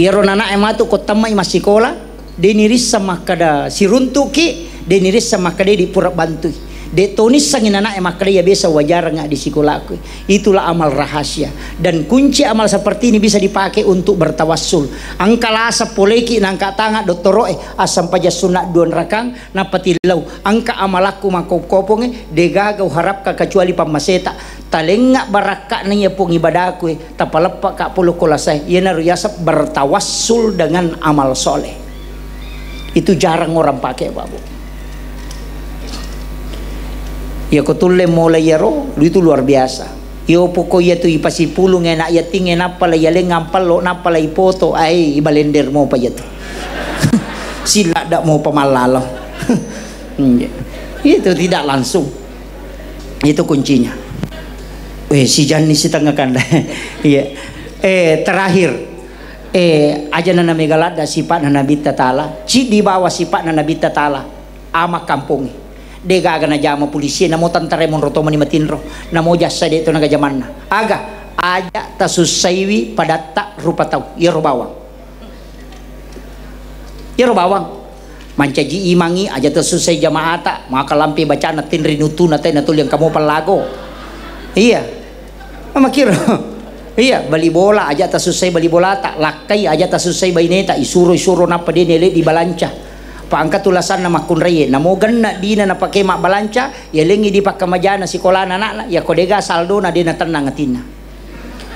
iro nana ematu ko tamay masikola deni risa makada siruntuki deni risa makade di pura bantui deto ni sangi nana makade ya biasa wajar nga di sekolah aku itulah amal rahasia dan kunci amal seperti ini bisa dipakai untuk bertawassul angka lasa poleki nangka tanga doktoroe asam paja sunat duan rakang napatilau angka amalaku makop-kopong degagau harap ka kecuali pamaseta talengak baraka nanya pung ibadahku tapalepak ka puluh kolasai ia naruyasa bertawassul dengan amal soleh itu jarang orang pakai babu ya kotule mulai yaro itu luar biasa yo poko ya tu ipasi pulung enak ya ting enak pala ya lengampal lo napala ipoto ai ibalender mo pa yato sila dak mau pemalalo itu tidak langsung itu kuncinya si Jani si tengah kanda iya terakhir aja nana megalada sifat nana bita tala ci di bawah sifat nana bita tala ama kampung dega aga na jama polisi namo tantare mon roto mani matinro namo jasa de to naga jamanna aga aja tasusaiwi padatta rupa tau yero bawang mancaji imangi aja tasusai jamaata maka lampi bacana tinri nutuna teh natul yang kamu palago iya makir iya bali bola aja tasusai bali bola tak lakai aja tasusai baineta isuro napa de nele di balanca paangkat tulasan na makun raye namo ganna dina na pake mak balanca ya lengi di pakamajana sekolah anak ya kodega saldo na dina tenang atina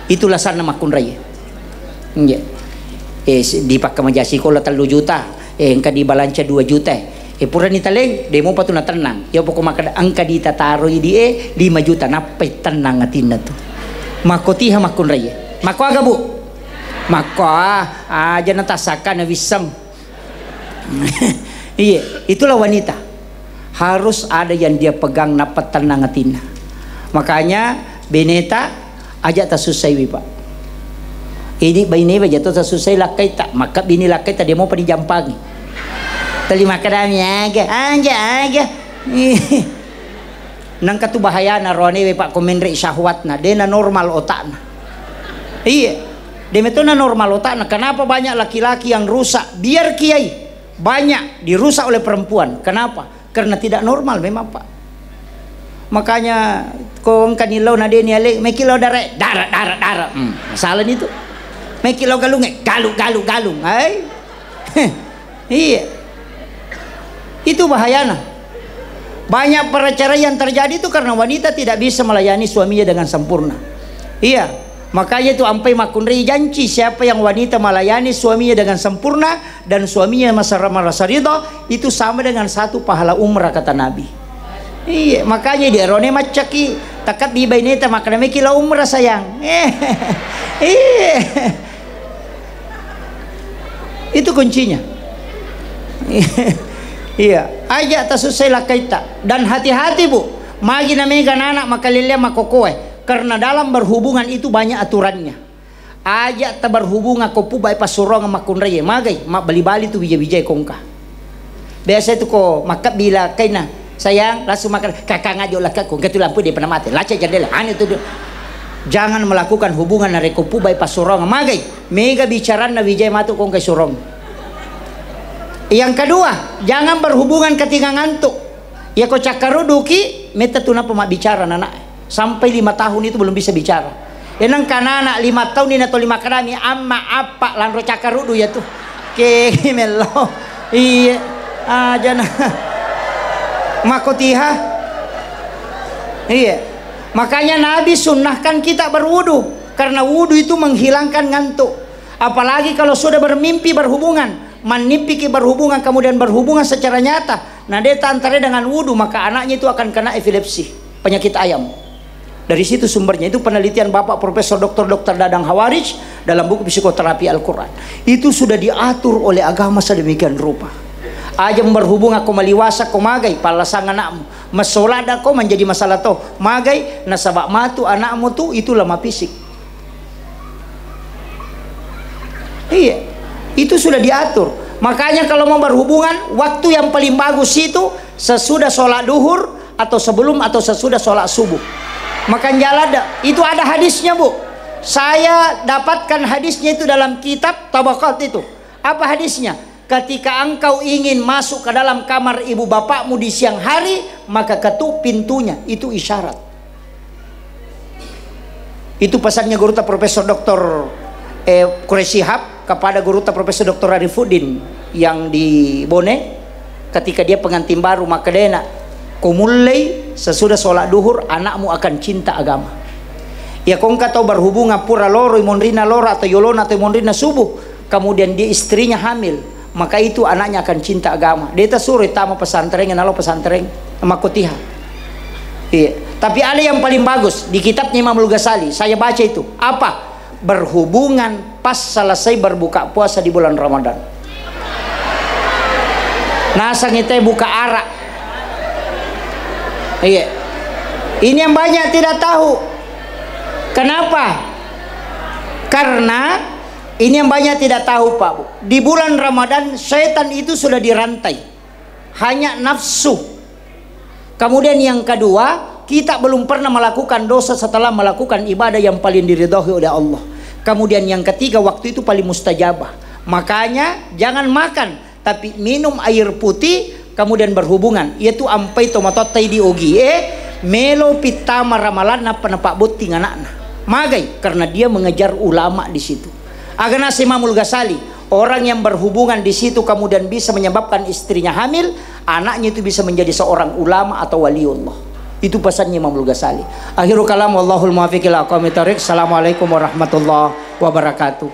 itu lasan na makun raye di pakamaja sekolah 3 juta engka di balanca 2 juta pura ni taleng demo patu na tenang ya pokok maka angka di tataro di 5 juta napai tenang atina tu makotiha makun raye mako aga bu mako aja na tasaka na wisam iya itulah wanita harus ada yang dia pegang napat tenang atina makanya beneta aja tasusai pak ini bayi baja tu tasusai lakai tak maka bini lakai tak dia mau pada jampang terima kadamnya aja nang katu bahaya na rone pak komenre syahwat na dena normal otak na iya demetona normal otak na kenapa banyak laki-laki yang rusak biar kiai banyak dirusak oleh perempuan. Kenapa? Karena tidak normal memang pak. Makanya kong kanilau nade ni ale mekilau darah salah itu mekilau galung galung ay iya itu bahayana. Banyak perceraian terjadi itu karena wanita tidak bisa melayani suaminya dengan sempurna. Iya. Makanya itu ampai makunri janji siapa yang wanita melayani suaminya dengan sempurna dan suaminya merasa ridho itu sama dengan 1 pahala umrah kata Nabi. Iya, makanya di erone macaki takat di baineta makna mekila umrah sayang. Iya. Itu kuncinya. Iya, aja tasusai lakaita dan hati-hati Bu. Magi namanya anak makalilya makokoe. Karena dalam berhubungan itu banyak aturannya. Aja ta berhubungan ko pu bai pasurong makun raye magai mak bali-bali tu bijay-bijay kongka. Biasa itu ko maka bila kaina sayang langsung makan kakak ngajo lah kak kongka tu lampu dia pernah mati. Laca jendela ane tu. Jangan melakukan hubungan nare ko pu bai pasurong magai mega bicaran na bijay matu kongka surong. Yang kedua, jangan berhubungan ketika ngantuk. Ya ko cakaruduki meta tu napa mak bicara anak. Sampai 5 tahun itu belum bisa bicara. Enang kanana 5 tahun ini atau 5 karami amma apa lanro cakarudu ya tuh. Ke melo. Iya. Aja nah. Makotiha. Iya. Makanya Nabi sunnahkan kita berwudu karena wudu itu menghilangkan ngantuk. Apalagi kalau sudah bermimpi berhubungan, manipiki berhubungan kemudian berhubungan secara nyata, nah dia antara dengan wudhu, maka anaknya itu akan kena epilepsi, penyakit ayam. Dari situ sumbernya, itu penelitian Bapak Profesor Dr. Dadang Hawarij dalam buku Psikoterapi Al-Quran. Itu sudah diatur oleh agama sedemikian rupa. Aja berhubung aku maliwasa ko magay palasang anakmu, masolada ko menjadi masalah to magay nasabak matu anakmu tu itu lemah fisik. Iya, itu sudah diatur. Makanya kalau mau berhubungan, waktu yang paling bagus itu sesudah sholat duhur atau sebelum atau sesudah sholat subuh. Makan jalada, itu ada hadisnya, Bu. Saya dapatkan hadisnya itu dalam kitab Tabaqat itu. Apa hadisnya? Ketika engkau ingin masuk ke dalam kamar ibu bapakmu di siang hari, maka ketuk pintunya, itu isyarat. Itu pesannya Guru Profesor Dr. Quraisyihab kepada Guru Profesor Dr. Arifuddin yang di Bone ketika dia pengantin baru, maka dia kumulai sesudah sholat duhur anakmu akan cinta agama. Ya kau tahu berhubungan pura loro imonrina loro atau yolona atau imonrina subuh, kemudian dia istrinya hamil, maka itu anaknya akan cinta agama. Dia suruh tama pesantren, nalo pesantren makotiha. Iya. Tapi ada yang paling bagus di kitabnya Imam Al-Ghazali, saya baca itu. Apa? Berhubungan pas selesai berbuka puasa di bulan Ramadan. Nasang itu buka arak. Iya. Ini yang banyak tidak tahu. Kenapa? Karena ini yang banyak tidak tahu, Pak Bu. Di bulan Ramadan setan itu sudah dirantai. Hanya nafsu. Kemudian yang kedua, kita belum pernah melakukan dosa setelah melakukan ibadah yang paling diridhoi oleh Allah. Kemudian yang ketiga, waktu itu paling mustajabah. Makanya jangan makan, tapi minum air putih kemudian berhubungan. Yaitu ampai tomatotai di ogi melo pitama ramalan na penepak buting anakna. Magai karena dia mengejar ulama di situ. Agana Imam Al-Ghazali, orang yang berhubungan di situ kemudian bisa menyebabkan istrinya hamil, anaknya itu bisa menjadi seorang ulama atau waliullah. Itu pesannya Imam Al-Ghazali. Akhirul kalam wallahul muwaffiq ila aqwamit thoriq. Assalamualaikum warahmatullahi wabarakatuh.